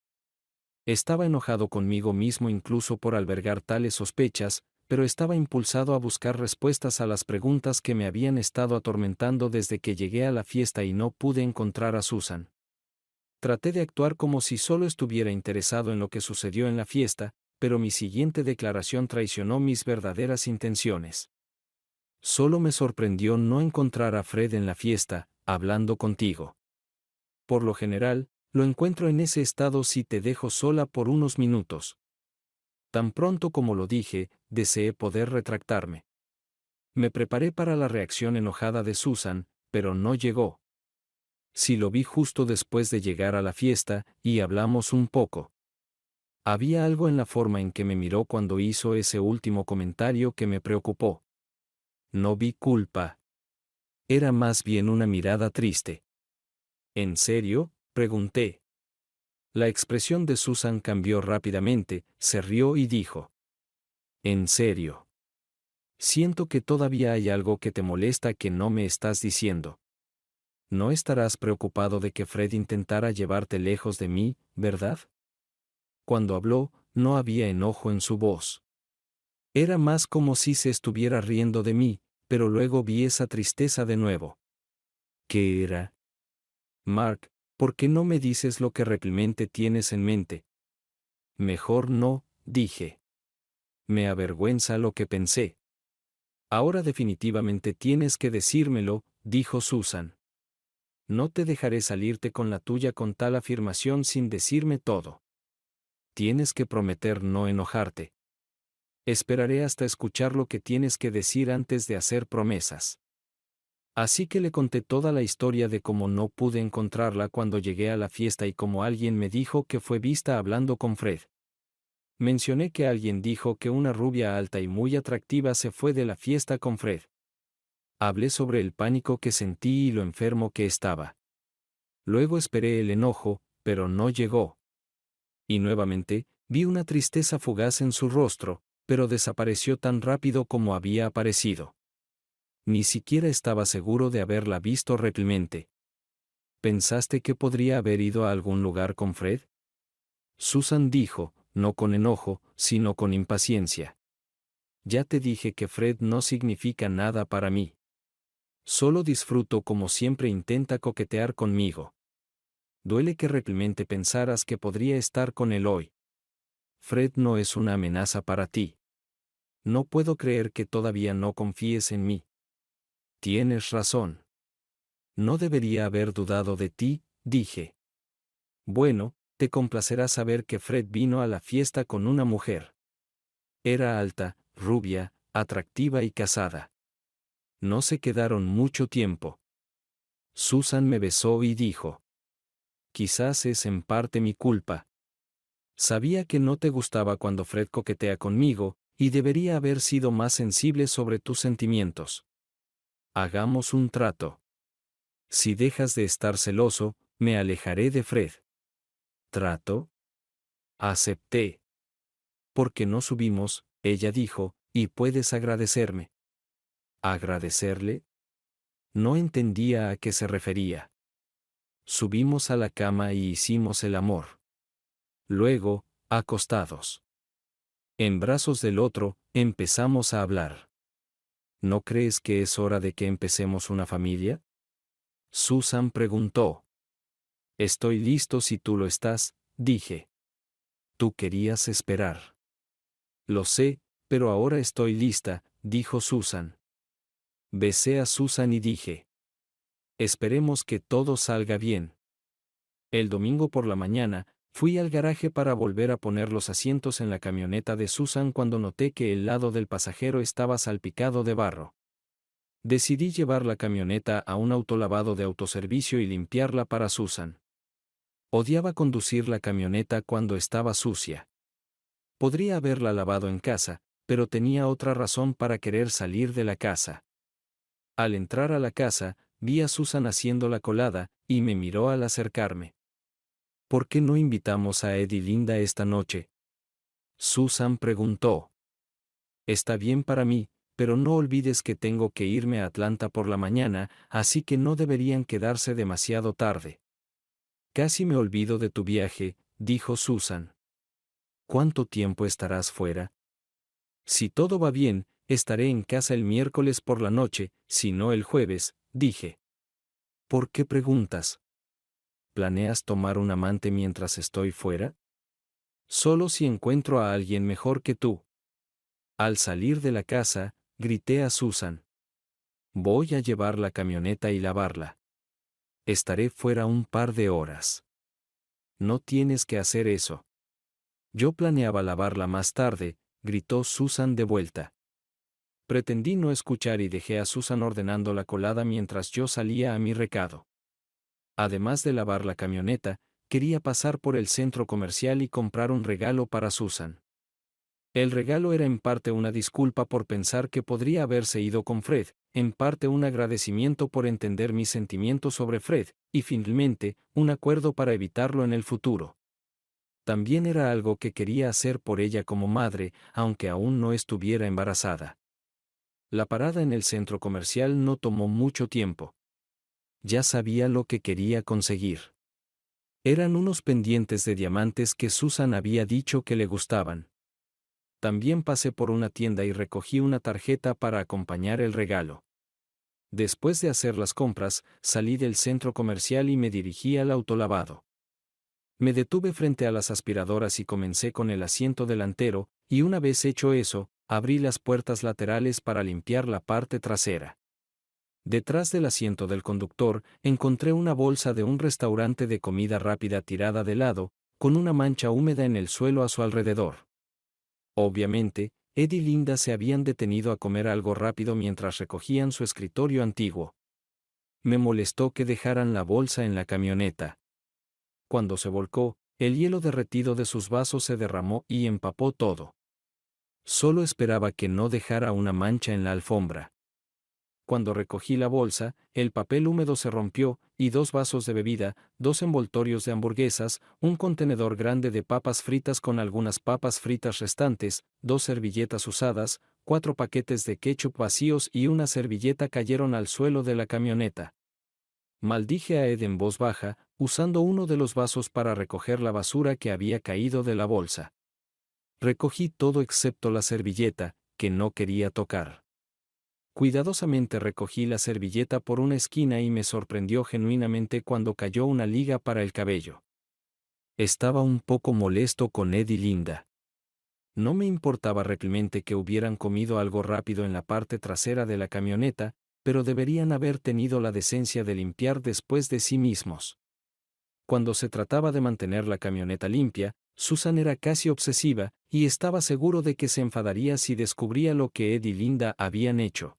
Estaba enojado conmigo mismo incluso por albergar tales sospechas, pero estaba impulsado a buscar respuestas a las preguntas que me habían estado atormentando desde que llegué a la fiesta y no pude encontrar a Susan. Traté de actuar como si solo estuviera interesado en lo que sucedió en la fiesta, pero mi siguiente declaración traicionó mis verdaderas intenciones. Solo me sorprendió no encontrar a Fred en la fiesta, hablando contigo. Por lo general, lo encuentro en ese estado si te dejo sola por unos minutos. Tan pronto como lo dije, deseé poder retractarme. Me preparé para la reacción enojada de Susan, pero no llegó. Sí lo vi justo después de llegar a la fiesta, y hablamos un poco. Había algo en la forma en que me miró cuando hizo ese último comentario que me preocupó. No vi culpa. Era más bien una mirada triste. ¿En serio?, pregunté. La expresión de Susan cambió rápidamente, se rió y dijo. ¿En serio? Siento que todavía hay algo que te molesta que no me estás diciendo. No estarás preocupado de que Fred intentara llevarte lejos de mí, ¿verdad? Cuando habló, no había enojo en su voz. Era más como si se estuviera riendo de mí, pero luego vi esa tristeza de nuevo. ¿Qué era? Mark, ¿por qué no me dices lo que realmente tienes en mente? Mejor no, dije. Me avergüenza lo que pensé. Ahora definitivamente tienes que decírmelo, dijo Susan. No te dejaré salirte con la tuya con tal afirmación sin decirme todo. Tienes que prometer no enojarte. Esperaré hasta escuchar lo que tienes que decir antes de hacer promesas. Así que le conté toda la historia de cómo no pude encontrarla cuando llegué a la fiesta y cómo alguien me dijo que fue vista hablando con Fred. Mencioné que alguien dijo que una rubia alta y muy atractiva se fue de la fiesta con Fred. Hablé sobre el pánico que sentí y lo enfermo que estaba. Luego esperé el enojo, pero no llegó. Y nuevamente, vi una tristeza fugaz en su rostro, pero desapareció tan rápido como había aparecido. Ni siquiera estaba seguro de haberla visto realmente. ¿Pensaste que podría haber ido a algún lugar con Fred? Susan dijo, no con enojo, sino con impaciencia. Ya te dije que Fred no significa nada para mí. Solo disfruto como siempre intenta coquetear conmigo. Duele que realmente pensaras que podría estar con él hoy. Fred no es una amenaza para ti. No puedo creer que todavía no confíes en mí. Tienes razón. No debería haber dudado de ti, dije. Bueno, te complacerá saber que Fred vino a la fiesta con una mujer. Era alta, rubia, atractiva y casada. No se quedaron mucho tiempo. Susan me besó y dijo. Quizás es en parte mi culpa. Sabía que no te gustaba cuando Fred coquetea conmigo, y debería haber sido más sensible sobre tus sentimientos. Hagamos un trato. Si dejas de estar celoso, me alejaré de Fred. ¿Trato? Acepté. ¿Por qué no subimos? Ella dijo, y puedes agradecerme. ¿Agradecerle? No entendía a qué se refería. Subimos a la cama y hicimos el amor. Luego, acostados en brazos del otro, empezamos a hablar. ¿No crees que es hora de que empecemos una familia? Susan preguntó. Estoy listo si tú lo estás, dije. Tú querías esperar. Lo sé, pero ahora estoy lista, dijo Susan. Besé a Susan y dije. Esperemos que todo salga bien. El domingo por la mañana, fui al garaje para volver a poner los asientos en la camioneta de Susan cuando noté que el lado del pasajero estaba salpicado de barro. Decidí llevar la camioneta a un autolavado de autoservicio y limpiarla para Susan. Odiaba conducir la camioneta cuando estaba sucia. Podría haberla lavado en casa, pero tenía otra razón para querer salir de la casa. Al entrar a la casa, vi a Susan haciendo la colada, y me miró al acercarme. ¿Por qué no invitamos a Ed y Linda esta noche? Susan preguntó. Está bien para mí, pero no olvides que tengo que irme a Atlanta por la mañana, así que no deberían quedarse demasiado tarde. Casi me olvido de tu viaje, dijo Susan. ¿Cuánto tiempo estarás fuera? Si todo va bien, estaré en casa el miércoles por la noche, si no el jueves, dije. ¿Por qué preguntas? ¿Planeas tomar un amante mientras estoy fuera? Solo si encuentro a alguien mejor que tú. Al salir de la casa, grité a Susan. Voy a llevar la camioneta y lavarla. Estaré fuera un par de horas. No tienes que hacer eso. Yo planeaba lavarla más tarde, gritó Susan de vuelta. Pretendí no escuchar y dejé a Susan ordenando la colada mientras yo salía a mi recado. Además de lavar la camioneta, quería pasar por el centro comercial y comprar un regalo para Susan. El regalo era en parte una disculpa por pensar que podría haberse ido con Fred, en parte un agradecimiento por entender mis sentimientos sobre Fred, y finalmente, un acuerdo para evitarlo en el futuro. También era algo que quería hacer por ella como madre, aunque aún no estuviera embarazada. La parada en el centro comercial no tomó mucho tiempo. Ya sabía lo que quería conseguir. Eran unos pendientes de diamantes que Susan había dicho que le gustaban. También pasé por una tienda y recogí una tarjeta para acompañar el regalo. Después de hacer las compras, salí del centro comercial y me dirigí al autolavado. Me detuve frente a las aspiradoras y comencé con el asiento delantero, y una vez hecho eso, abrí las puertas laterales para limpiar la parte trasera. Detrás del asiento del conductor, encontré una bolsa de un restaurante de comida rápida tirada de lado, con una mancha húmeda en el suelo a su alrededor. Obviamente, Ed y Linda se habían detenido a comer algo rápido mientras recogían su escritorio antiguo. Me molestó que dejaran la bolsa en la camioneta. Cuando se volcó, el hielo derretido de sus vasos se derramó y empapó todo. Solo esperaba que no dejara una mancha en la alfombra. Cuando recogí la bolsa, el papel húmedo se rompió, y 2 vasos de bebida, 2 envoltorios de hamburguesas, un contenedor grande de papas fritas con algunas papas fritas restantes, 2 servilletas usadas, 4 paquetes de ketchup vacíos y una servilleta cayeron al suelo de la camioneta. Maldije a Ed en voz baja, usando uno de los vasos para recoger la basura que había caído de la bolsa. Recogí todo excepto la servilleta, que no quería tocar. Cuidadosamente recogí la servilleta por una esquina y me sorprendió genuinamente cuando cayó una liga para el cabello. Estaba un poco molesto con Ed y Linda. No me importaba realmente que hubieran comido algo rápido en la parte trasera de la camioneta, pero deberían haber tenido la decencia de limpiar después de sí mismos. Cuando se trataba de mantener la camioneta limpia, Susan era casi obsesiva, y estaba seguro de que se enfadaría si descubría lo que Ed y Linda habían hecho.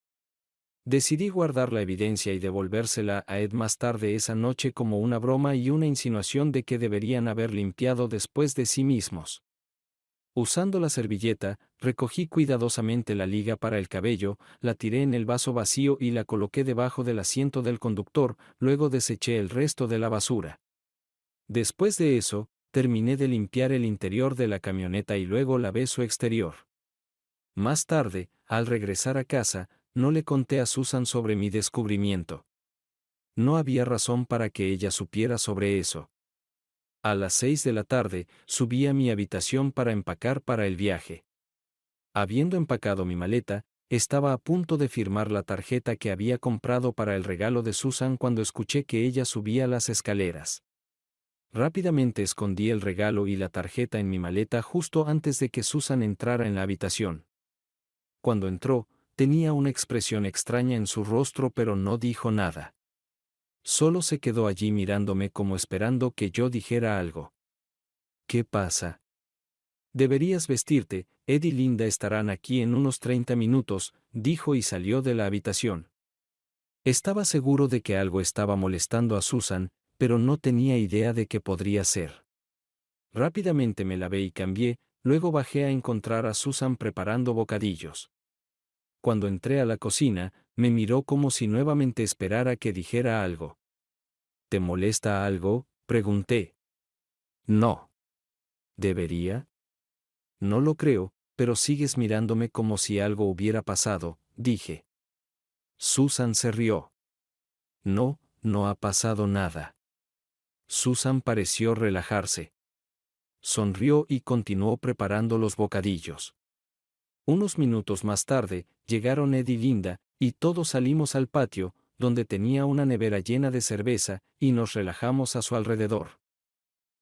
Decidí guardar la evidencia y devolvérsela a Ed más tarde esa noche como una broma y una insinuación de que deberían haber limpiado después de sí mismos. Usando la servilleta, recogí cuidadosamente la liga para el cabello, la tiré en el vaso vacío y la coloqué debajo del asiento del conductor, luego deseché el resto de la basura. Después de eso, terminé de limpiar el interior de la camioneta y luego lavé su exterior. Más tarde, al regresar a casa, no le conté a Susan sobre mi descubrimiento. No había razón para que ella supiera sobre eso. A las 6 de la tarde, subí a mi habitación para empacar para el viaje. Habiendo empacado mi maleta, estaba a punto de firmar la tarjeta que había comprado para el regalo de Susan cuando escuché que ella subía las escaleras. Rápidamente escondí el regalo y la tarjeta en mi maleta justo antes de que Susan entrara en la habitación. Cuando entró, tenía una expresión extraña en su rostro pero no dijo nada. Solo se quedó allí mirándome como esperando que yo dijera algo. ¿Qué pasa? Deberías vestirte, Ed y Linda estarán aquí en unos 30 minutos, dijo y salió de la habitación. Estaba seguro de que algo estaba molestando a Susan, pero no tenía idea de qué podría ser. Rápidamente me lavé y cambié, luego bajé a encontrar a Susan preparando bocadillos. Cuando entré a la cocina, me miró como si nuevamente esperara que dijera algo. ¿Te molesta algo?, pregunté. No. ¿Debería? No lo creo, pero sigues mirándome como si algo hubiera pasado, dije. Susan se rió. No, no ha pasado nada. Susan pareció relajarse. Sonrió y continuó preparando los bocadillos. Unos minutos más tarde, llegaron Ed y Linda, y todos salimos al patio, donde tenía una nevera llena de cerveza, y nos relajamos a su alrededor.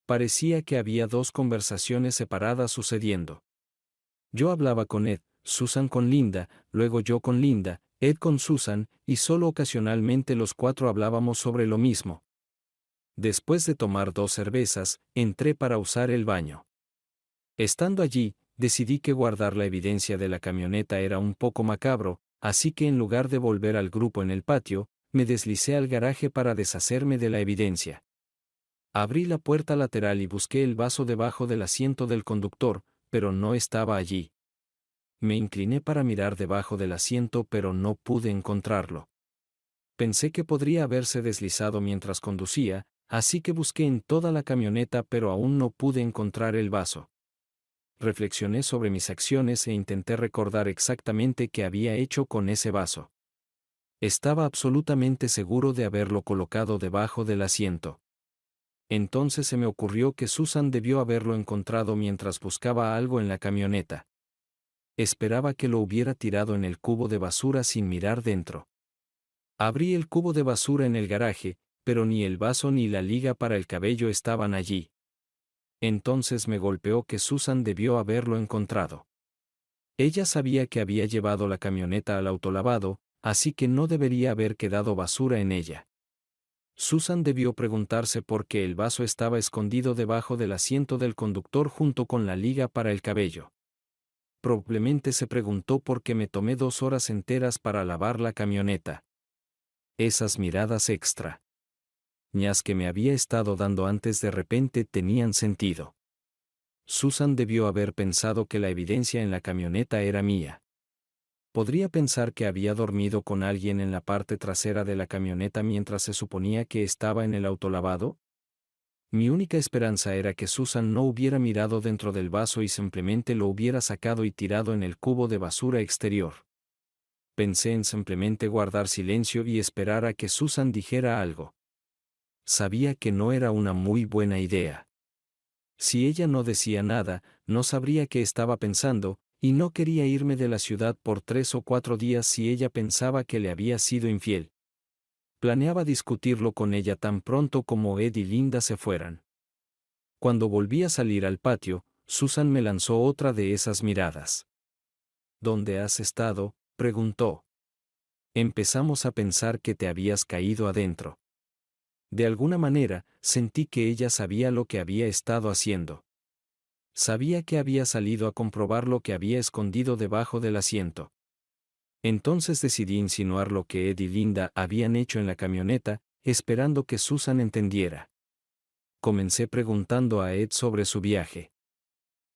Parecía que había dos conversaciones separadas sucediendo. Yo hablaba con Ed, Susan con Linda, luego yo con Linda, Ed con Susan, y solo ocasionalmente los cuatro hablábamos sobre lo mismo. Después de tomar 2 cervezas, entré para usar el baño. Estando allí, decidí que guardar la evidencia de la camioneta era un poco macabro, así que en lugar de volver al grupo en el patio, me deslicé al garaje para deshacerme de la evidencia. Abrí la puerta lateral y busqué el vaso debajo del asiento del conductor, pero no estaba allí. Me incliné para mirar debajo del asiento pero no pude encontrarlo. Pensé que podría haberse deslizado mientras conducía, así que busqué en toda la camioneta pero aún no pude encontrar el vaso. Reflexioné sobre mis acciones e intenté recordar exactamente qué había hecho con ese vaso. Estaba absolutamente seguro de haberlo colocado debajo del asiento. Entonces se me ocurrió que Susan debió haberlo encontrado mientras buscaba algo en la camioneta. Esperaba que lo hubiera tirado en el cubo de basura sin mirar dentro. Abrí el cubo de basura en el garaje, pero ni el vaso ni la liga para el cabello estaban allí. Entonces me golpeó que Susan debió haberlo encontrado. Ella sabía que había llevado la camioneta al autolavado, así que no debería haber quedado basura en ella. Susan debió preguntarse por qué el vaso estaba escondido debajo del asiento del conductor junto con la liga para el cabello. Probablemente se preguntó por qué me tomé 2 horas enteras para lavar la camioneta. Esas miradas extra ñas que me había estado dando antes de repente tenían sentido. Susan debió haber pensado que la evidencia en la camioneta era mía. ¿Podría pensar que había dormido con alguien en la parte trasera de la camioneta mientras se suponía que estaba en el autolavado? Mi única esperanza era que Susan no hubiera mirado dentro del vaso y simplemente lo hubiera sacado y tirado en el cubo de basura exterior. Pensé en simplemente guardar silencio y esperar a que Susan dijera algo. Sabía que no era una muy buena idea. Si ella no decía nada, no sabría qué estaba pensando, y no quería irme de la ciudad por 3 o 4 días si ella pensaba que le había sido infiel. Planeaba discutirlo con ella tan pronto como Ed y Linda se fueran. Cuando volví a salir al patio, Susan me lanzó otra de esas miradas. ¿Dónde has estado?, preguntó. Empezamos a pensar que te habías caído adentro. De alguna manera, sentí que ella sabía lo que había estado haciendo. Sabía que había salido a comprobar lo que había escondido debajo del asiento. Entonces decidí insinuar lo que Ed y Linda habían hecho en la camioneta, esperando que Susan entendiera. Comencé preguntando a Ed sobre su viaje.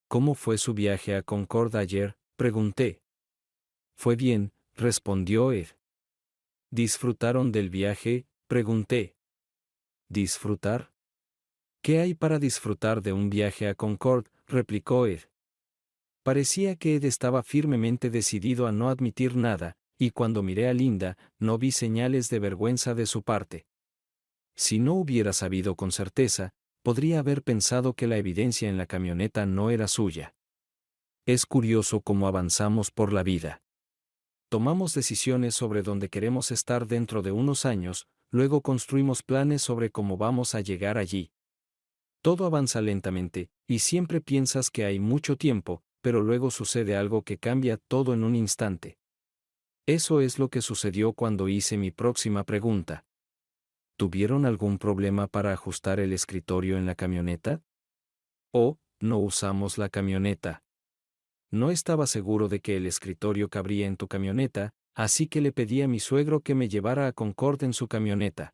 ¿Cómo fue su viaje a Concord ayer?, pregunté. Fue bien, respondió Ed. ¿Disfrutaron del viaje?, pregunté. ¿Disfrutar? ¿Qué hay para disfrutar de un viaje a Concord?, replicó Ed. Parecía que Ed estaba firmemente decidido a no admitir nada, y cuando miré a Linda, no vi señales de vergüenza de su parte. Si no hubiera sabido con certeza, podría haber pensado que la evidencia en la camioneta no era suya. Es curioso cómo avanzamos por la vida. Tomamos decisiones sobre dónde queremos estar dentro de unos años, luego construimos planes sobre cómo vamos a llegar allí. Todo avanza lentamente, y siempre piensas que hay mucho tiempo, pero luego sucede algo que cambia todo en un instante. Eso es lo que sucedió cuando hice mi próxima pregunta. ¿Tuvieron algún problema para ajustar el escritorio en la camioneta? ¿O no usamos la camioneta? No estaba seguro de que el escritorio cabría en tu camioneta, así que le pedí a mi suegro que me llevara a Concord en su camioneta.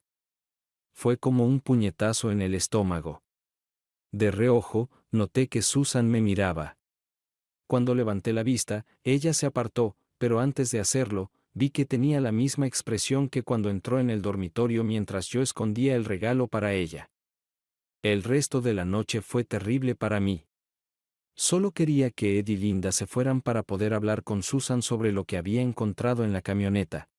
Fue como un puñetazo en el estómago. De reojo, noté que Susan me miraba. Cuando levanté la vista, ella se apartó, pero antes de hacerlo, vi que tenía la misma expresión que cuando entró en el dormitorio mientras yo escondía el regalo para ella. El resto de la noche fue terrible para mí. Solo quería que Ed y Linda se fueran para poder hablar con Susan sobre lo que había encontrado en la camioneta.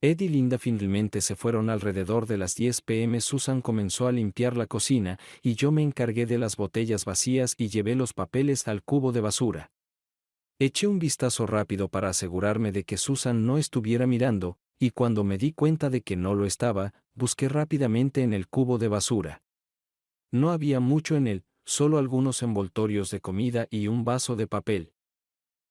Ed y Linda finalmente se fueron alrededor de las 10 p.m. Susan comenzó a limpiar la cocina, y yo me encargué de las botellas vacías y llevé los papeles al cubo de basura. Eché un vistazo rápido para asegurarme de que Susan no estuviera mirando, y cuando me di cuenta de que no lo estaba, busqué rápidamente en el cubo de basura. No había mucho en él, solo algunos envoltorios de comida y un vaso de papel.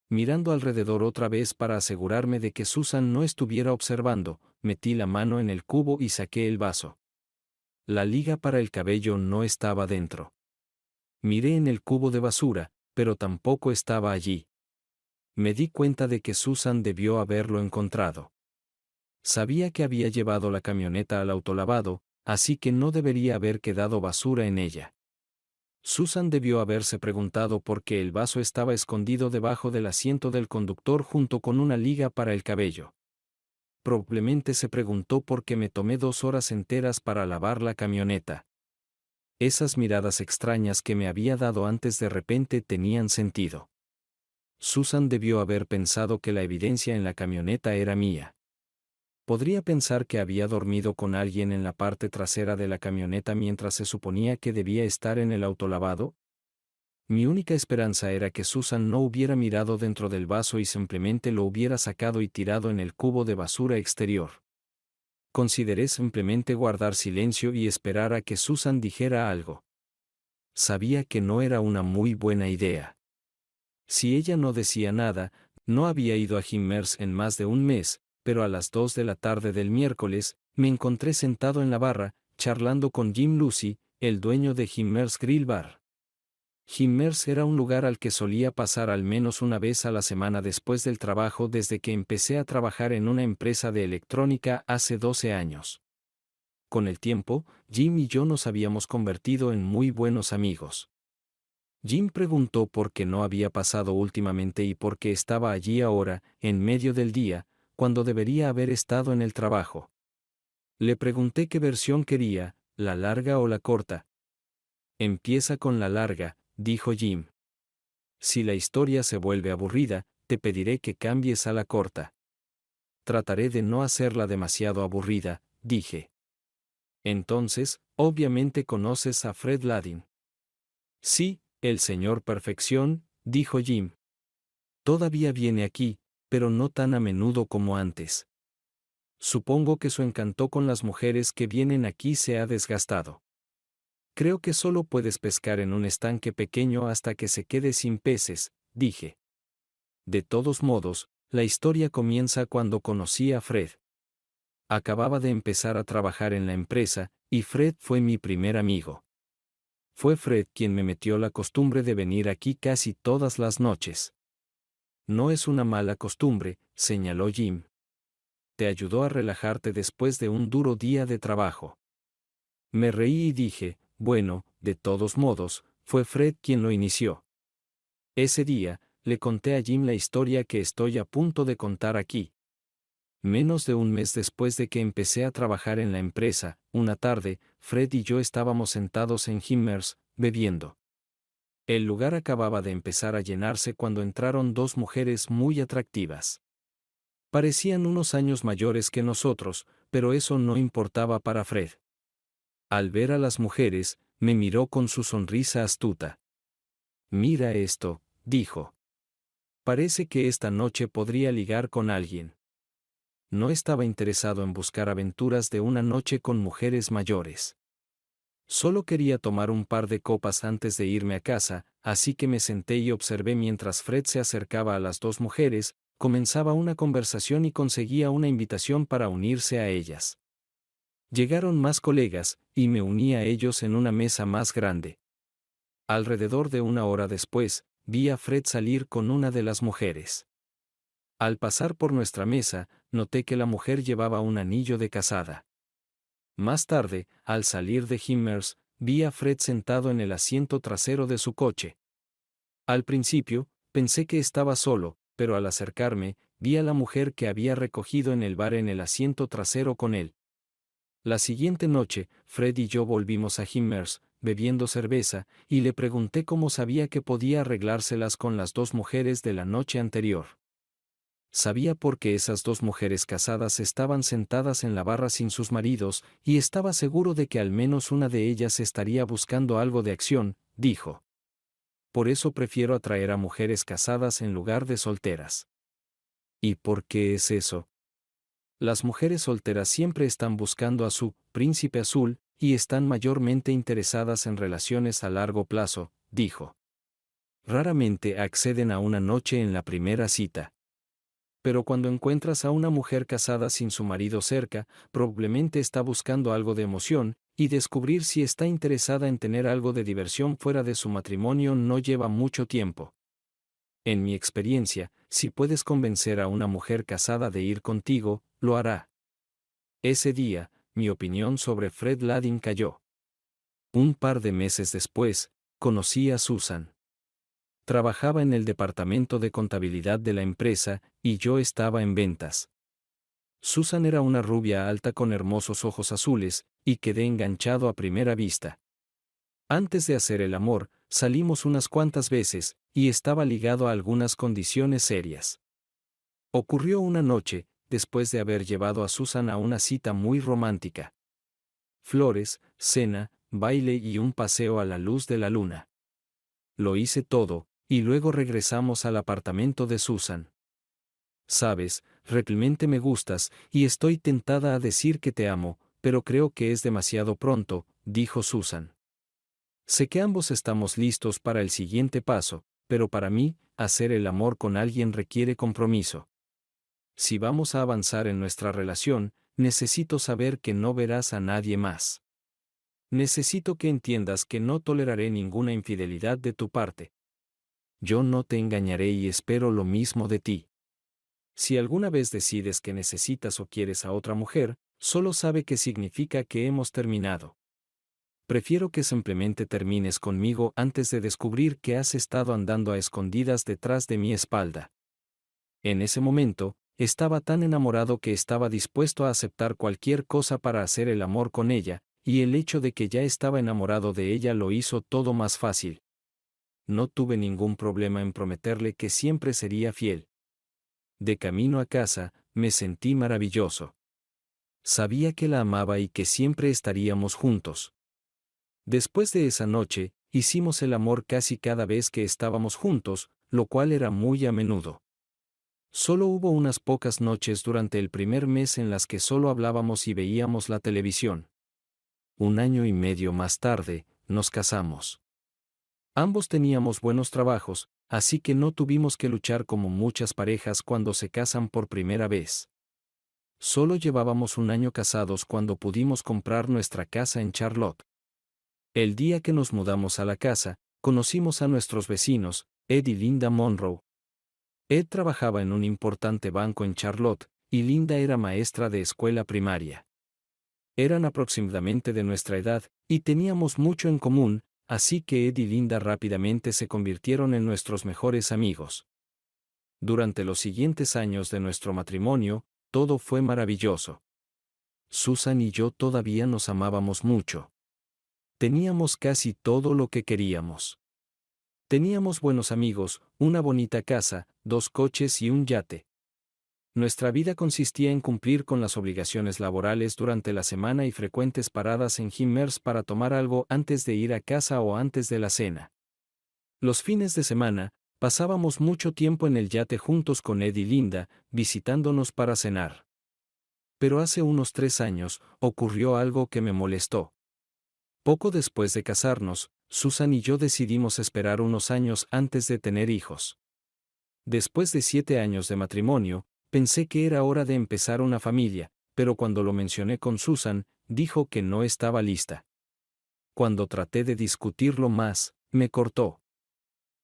Mirando alrededor otra vez para asegurarme de que Susan no estuviera observando, metí la mano en el cubo y saqué el vaso. La liga para el cabello no estaba dentro. Miré en el cubo de basura, pero tampoco estaba allí. Me di cuenta de que Susan debió haberlo encontrado. Sabía que había llevado la camioneta al autolavado, así que no debería haber quedado basura en ella. Susan debió haberse preguntado por qué el vaso estaba escondido debajo del asiento del conductor junto con una liga para el cabello. Probablemente se preguntó por qué me tomé 2 horas enteras para lavar la camioneta. Esas miradas extrañas que me había dado antes de repente tenían sentido. Susan debió haber pensado que la evidencia en la camioneta era mía. ¿Podría pensar que había dormido con alguien en la parte trasera de la camioneta mientras se suponía que debía estar en el autolavado? Mi única esperanza era que Susan no hubiera mirado dentro del vaso y simplemente lo hubiera sacado y tirado en el cubo de basura exterior. Consideré simplemente guardar silencio y esperar a que Susan dijera algo. Sabía que no era una muy buena idea. Si ella no decía nada, no había ido a Himmers en más de un mes, pero a las 2 de la tarde del miércoles, me encontré sentado en la barra, charlando con Jim Lucy, el dueño de Himmers Grill Bar. Himmers era un lugar al que solía pasar al menos una vez a la semana después del trabajo desde que empecé a trabajar en una empresa de electrónica hace 12 años. Con el tiempo, Jim y yo nos habíamos convertido en muy buenos amigos. Jim preguntó por qué no había pasado últimamente y por qué estaba allí ahora, en medio del día, cuando debería haber estado en el trabajo. Le pregunté qué versión quería, la larga o la corta. Empieza con la larga, dijo Jim. Si la historia se vuelve aburrida, te pediré que cambies a la corta. Trataré de no hacerla demasiado aburrida, dije. Entonces, obviamente conoces a Fred Ladin. Sí, el señor Perfección, dijo Jim. Todavía viene aquí, pero no tan a menudo como antes. Supongo que su encanto con las mujeres que vienen aquí se ha desgastado. Creo que solo puedes pescar en un estanque pequeño hasta que se quede sin peces, dije. De todos modos, la historia comienza cuando conocí a Fred. Acababa de empezar a trabajar en la empresa, y Fred fue mi primer amigo. Fue Fred quien me metió la costumbre de venir aquí casi todas las noches. No es una mala costumbre, señaló Jim. Te ayudó a relajarte después de un duro día de trabajo. Me reí y dije, bueno, de todos modos, fue Fred quien lo inició. Ese día, le conté a Jim la historia que estoy a punto de contar aquí. Menos de un mes después de que empecé a trabajar en la empresa, una tarde, Fred y yo estábamos sentados en Himmers, bebiendo. El lugar acababa de empezar a llenarse cuando entraron dos mujeres muy atractivas. Parecían unos años mayores que nosotros, pero eso no importaba para Fred. Al ver a las mujeres, me miró con su sonrisa astuta. «Mira esto», dijo. «Parece que esta noche podría ligar con alguien». No estaba interesado en buscar aventuras de una noche con mujeres mayores. Solo quería tomar un par de copas antes de irme a casa, así que me senté y observé mientras Fred se acercaba a las dos mujeres, comenzaba una conversación y conseguía una invitación para unirse a ellas. Llegaron más colegas, y me uní a ellos en una mesa más grande. Alrededor de una hora después, vi a Fred salir con una de las mujeres. Al pasar por nuestra mesa, noté que la mujer llevaba un anillo de casada. Más tarde, al salir de Himmers, vi a Fred sentado en el asiento trasero de su coche. Al principio, pensé que estaba solo, pero al acercarme, vi a la mujer que había recogido en el bar en el asiento trasero con él. La siguiente noche, Fred y yo volvimos a Himmers, bebiendo cerveza, y le pregunté cómo sabía que podía arreglárselas con las dos mujeres de la noche anterior. Sabía por qué esas dos mujeres casadas estaban sentadas en la barra sin sus maridos, y estaba seguro de que al menos una de ellas estaría buscando algo de acción, dijo. Por eso prefiero atraer a mujeres casadas en lugar de solteras. ¿Y por qué es eso? Las mujeres solteras siempre están buscando a su príncipe azul, y están mayormente interesadas en relaciones a largo plazo, dijo. Raramente acceden a una noche en la primera cita. Pero cuando encuentras a una mujer casada sin su marido cerca, probablemente está buscando algo de emoción, y descubrir si está interesada en tener algo de diversión fuera de su matrimonio no lleva mucho tiempo. En mi experiencia, si puedes convencer a una mujer casada de ir contigo, lo hará. Ese día, mi opinión sobre Fred Ladding cayó. Un par de meses después, conocí a Susan. Trabajaba en el departamento de contabilidad de la empresa, y yo estaba en ventas. Susan era una rubia alta con hermosos ojos azules, y quedé enganchado a primera vista. Antes de hacer el amor, salimos unas cuantas veces, y estaba ligado a algunas condiciones serias. Ocurrió una noche, después de haber llevado a Susan a una cita muy romántica. Flores, cena, baile y un paseo a la luz de la luna. Lo hice todo, y luego regresamos al apartamento de Susan. Sabes, realmente me gustas, y estoy tentada a decir que te amo, pero creo que es demasiado pronto, dijo Susan. Sé que ambos estamos listos para el siguiente paso, pero para mí, hacer el amor con alguien requiere compromiso. Si vamos a avanzar en nuestra relación, necesito saber que no verás a nadie más. Necesito que entiendas que no toleraré ninguna infidelidad de tu parte. Yo no te engañaré y espero lo mismo de ti. Si alguna vez decides que necesitas o quieres a otra mujer, solo sabe que significa que hemos terminado. Prefiero que simplemente termines conmigo antes de descubrir que has estado andando a escondidas detrás de mi espalda. En ese momento, estaba tan enamorado que estaba dispuesto a aceptar cualquier cosa para hacer el amor con ella, y el hecho de que ya estaba enamorado de ella lo hizo todo más fácil. No tuve ningún problema en prometerle que siempre sería fiel. De camino a casa, me sentí maravilloso. Sabía que la amaba y que siempre estaríamos juntos. Después de esa noche, hicimos el amor casi cada vez que estábamos juntos, lo cual era muy a menudo. Solo hubo unas pocas noches durante el primer mes en las que solo hablábamos y veíamos la televisión. 1 año y medio más tarde, nos casamos. Ambos teníamos buenos trabajos, así que no tuvimos que luchar como muchas parejas cuando se casan por primera vez. Solo llevábamos 1 año casados cuando pudimos comprar nuestra casa en Charlotte. El día que nos mudamos a la casa, conocimos a nuestros vecinos, Ed y Linda Monroe. Ed trabajaba en un importante banco en Charlotte, y Linda era maestra de escuela primaria. Eran aproximadamente de nuestra edad, y teníamos mucho en común, así que Ed y Linda rápidamente se convirtieron en nuestros mejores amigos. Durante los siguientes años de nuestro matrimonio, todo fue maravilloso. Susan y yo todavía nos amábamos mucho. Teníamos casi todo lo que queríamos. Teníamos buenos amigos, una bonita casa, 2 coches y un yate. Nuestra vida consistía en cumplir con las obligaciones laborales durante la semana y frecuentes paradas en Himmers para tomar algo antes de ir a casa o antes de la cena. Los fines de semana, pasábamos mucho tiempo en el yate juntos con Ed y Linda, visitándonos para cenar. Pero hace unos 3 años, ocurrió algo que me molestó. Poco después de casarnos, Susan y yo decidimos esperar unos años antes de tener hijos. Después de 7 años de matrimonio, pensé que era hora de empezar una familia, pero cuando lo mencioné con Susan, dijo que no estaba lista. Cuando traté de discutirlo más, me cortó.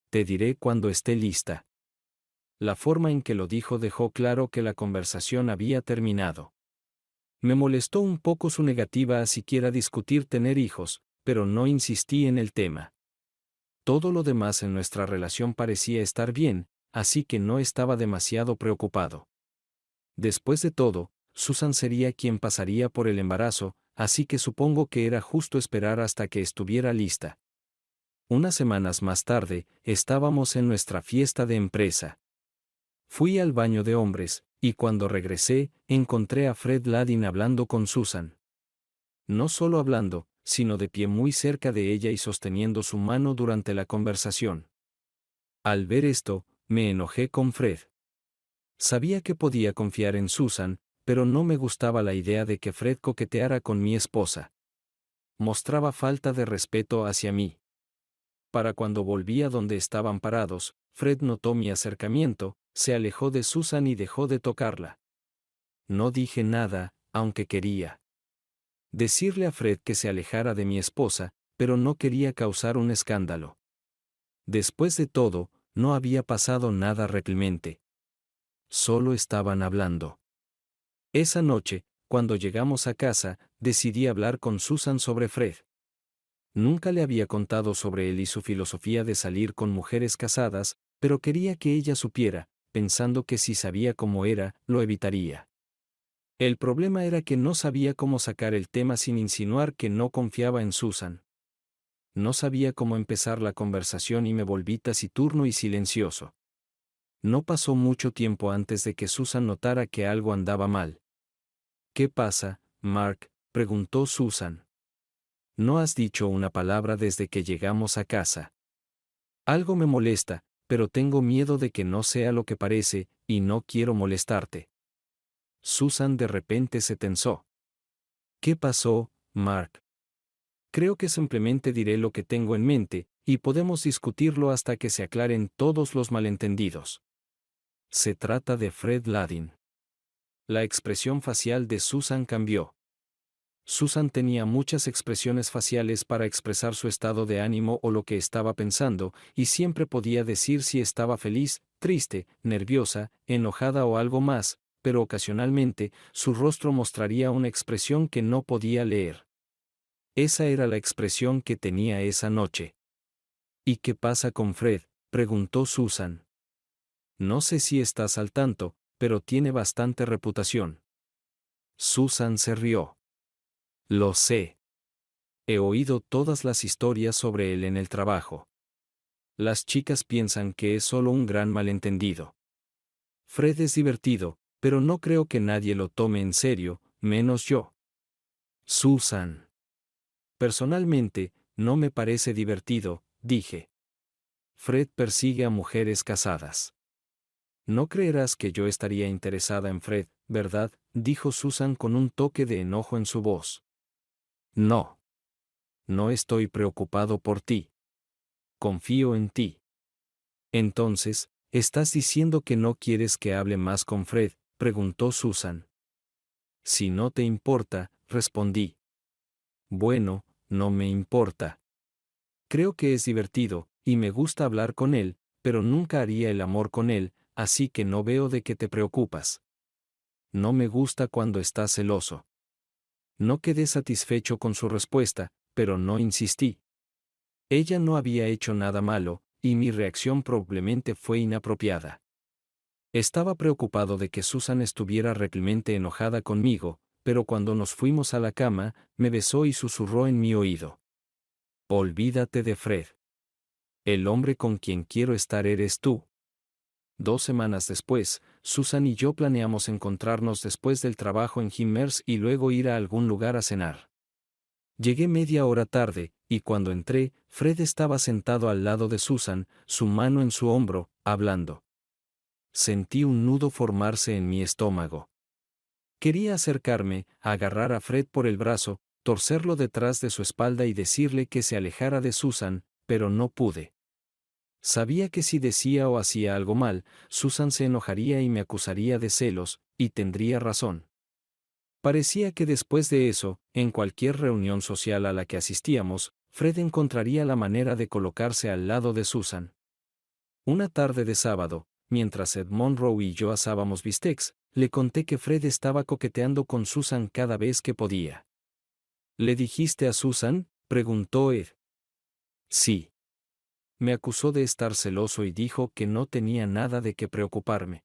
Te diré cuando esté lista. La forma en que lo dijo dejó claro que la conversación había terminado. Me molestó un poco su negativa a siquiera discutir tener hijos, pero no insistí en el tema. Todo lo demás en nuestra relación parecía estar bien, así que no estaba demasiado preocupado. Después de todo, Susan sería quien pasaría por el embarazo, así que supongo que era justo esperar hasta que estuviera lista. Unas semanas más tarde, estábamos en nuestra fiesta de empresa. Fui al baño de hombres, y cuando regresé, encontré a Fred Ladin hablando con Susan. No solo hablando, sino de pie muy cerca de ella y sosteniendo su mano durante la conversación. Al ver esto, me enojé con Fred. Sabía que podía confiar en Susan, pero no me gustaba la idea de que Fred coqueteara con mi esposa. Mostraba falta de respeto hacia mí. Para cuando volví a donde estaban parados, Fred notó mi acercamiento, se alejó de Susan y dejó de tocarla. No dije nada, aunque quería decirle a Fred que se alejara de mi esposa, pero no quería causar un escándalo. Después de todo, no había pasado nada realmente. Solo estaban hablando. Esa noche, cuando llegamos a casa, decidí hablar con Susan sobre Fred. Nunca le había contado sobre él y su filosofía de salir con mujeres casadas, pero quería que ella supiera, pensando que si sabía cómo era, lo evitaría. El problema era que no sabía cómo sacar el tema sin insinuar que no confiaba en Susan. No sabía cómo empezar la conversación y me volví taciturno y silencioso. No pasó mucho tiempo antes de que Susan notara que algo andaba mal. ¿Qué pasa, Mark?, preguntó Susan. No has dicho una palabra desde que llegamos a casa. Algo me molesta, pero tengo miedo de que no sea lo que parece, y no quiero molestarte. Susan de repente se tensó. ¿Qué pasó, Mark? Creo que simplemente diré lo que tengo en mente, y podemos discutirlo hasta que se aclaren todos los malentendidos. Se trata de Fred Ladin. La expresión facial de Susan cambió. Susan tenía muchas expresiones faciales para expresar su estado de ánimo o lo que estaba pensando, y siempre podía decir si estaba feliz, triste, nerviosa, enojada o algo más, pero ocasionalmente, su rostro mostraría una expresión que no podía leer. Esa era la expresión que tenía esa noche. ¿Y qué pasa con Fred?, preguntó Susan. No sé si estás al tanto, pero tiene bastante reputación. Susan se rió. Lo sé. He oído todas las historias sobre él en el trabajo. Las chicas piensan que es solo un gran malentendido. Fred es divertido, pero no creo que nadie lo tome en serio, menos yo. Susan. Personalmente, no me parece divertido, dije. Fred persigue a mujeres casadas. No creerás que yo estaría interesada en Fred, ¿verdad?, dijo Susan con un toque de enojo en su voz. No. No estoy preocupado por ti. Confío en ti. Entonces, ¿estás diciendo que no quieres que hable más con Fred?, preguntó Susan. Si no te importa, respondí. Bueno, no me importa. Creo que es divertido, y me gusta hablar con él, pero nunca haría el amor con él, así que no veo de qué te preocupas. No me gusta cuando estás celoso. No quedé satisfecho con su respuesta, pero no insistí. Ella no había hecho nada malo, y mi reacción probablemente fue inapropiada. Estaba preocupado de que Susan estuviera realmente enojada conmigo, pero cuando nos fuimos a la cama, me besó y susurró en mi oído. Olvídate de Fred. El hombre con quien quiero estar eres tú. 2 semanas después, Susan y yo planeamos encontrarnos después del trabajo en Himmers y luego ir a algún lugar a cenar. Llegué media hora tarde, y cuando entré, Fred estaba sentado al lado de Susan, su mano en su hombro, hablando. Sentí un nudo formarse en mi estómago. Quería acercarme, agarrar a Fred por el brazo, torcerlo detrás de su espalda y decirle que se alejara de Susan, pero no pude. Sabía que si decía o hacía algo mal, Susan se enojaría y me acusaría de celos, y tendría razón. Parecía que después de eso, en cualquier reunión social a la que asistíamos, Fred encontraría la manera de colocarse al lado de Susan. Una tarde de sábado, mientras Ed Monroe y yo asábamos bistecs, le conté que Fred estaba coqueteando con Susan cada vez que podía. ¿Le dijiste a Susan?, preguntó Ed. Sí. Me acusó de estar celoso y dijo que no tenía nada de qué preocuparme.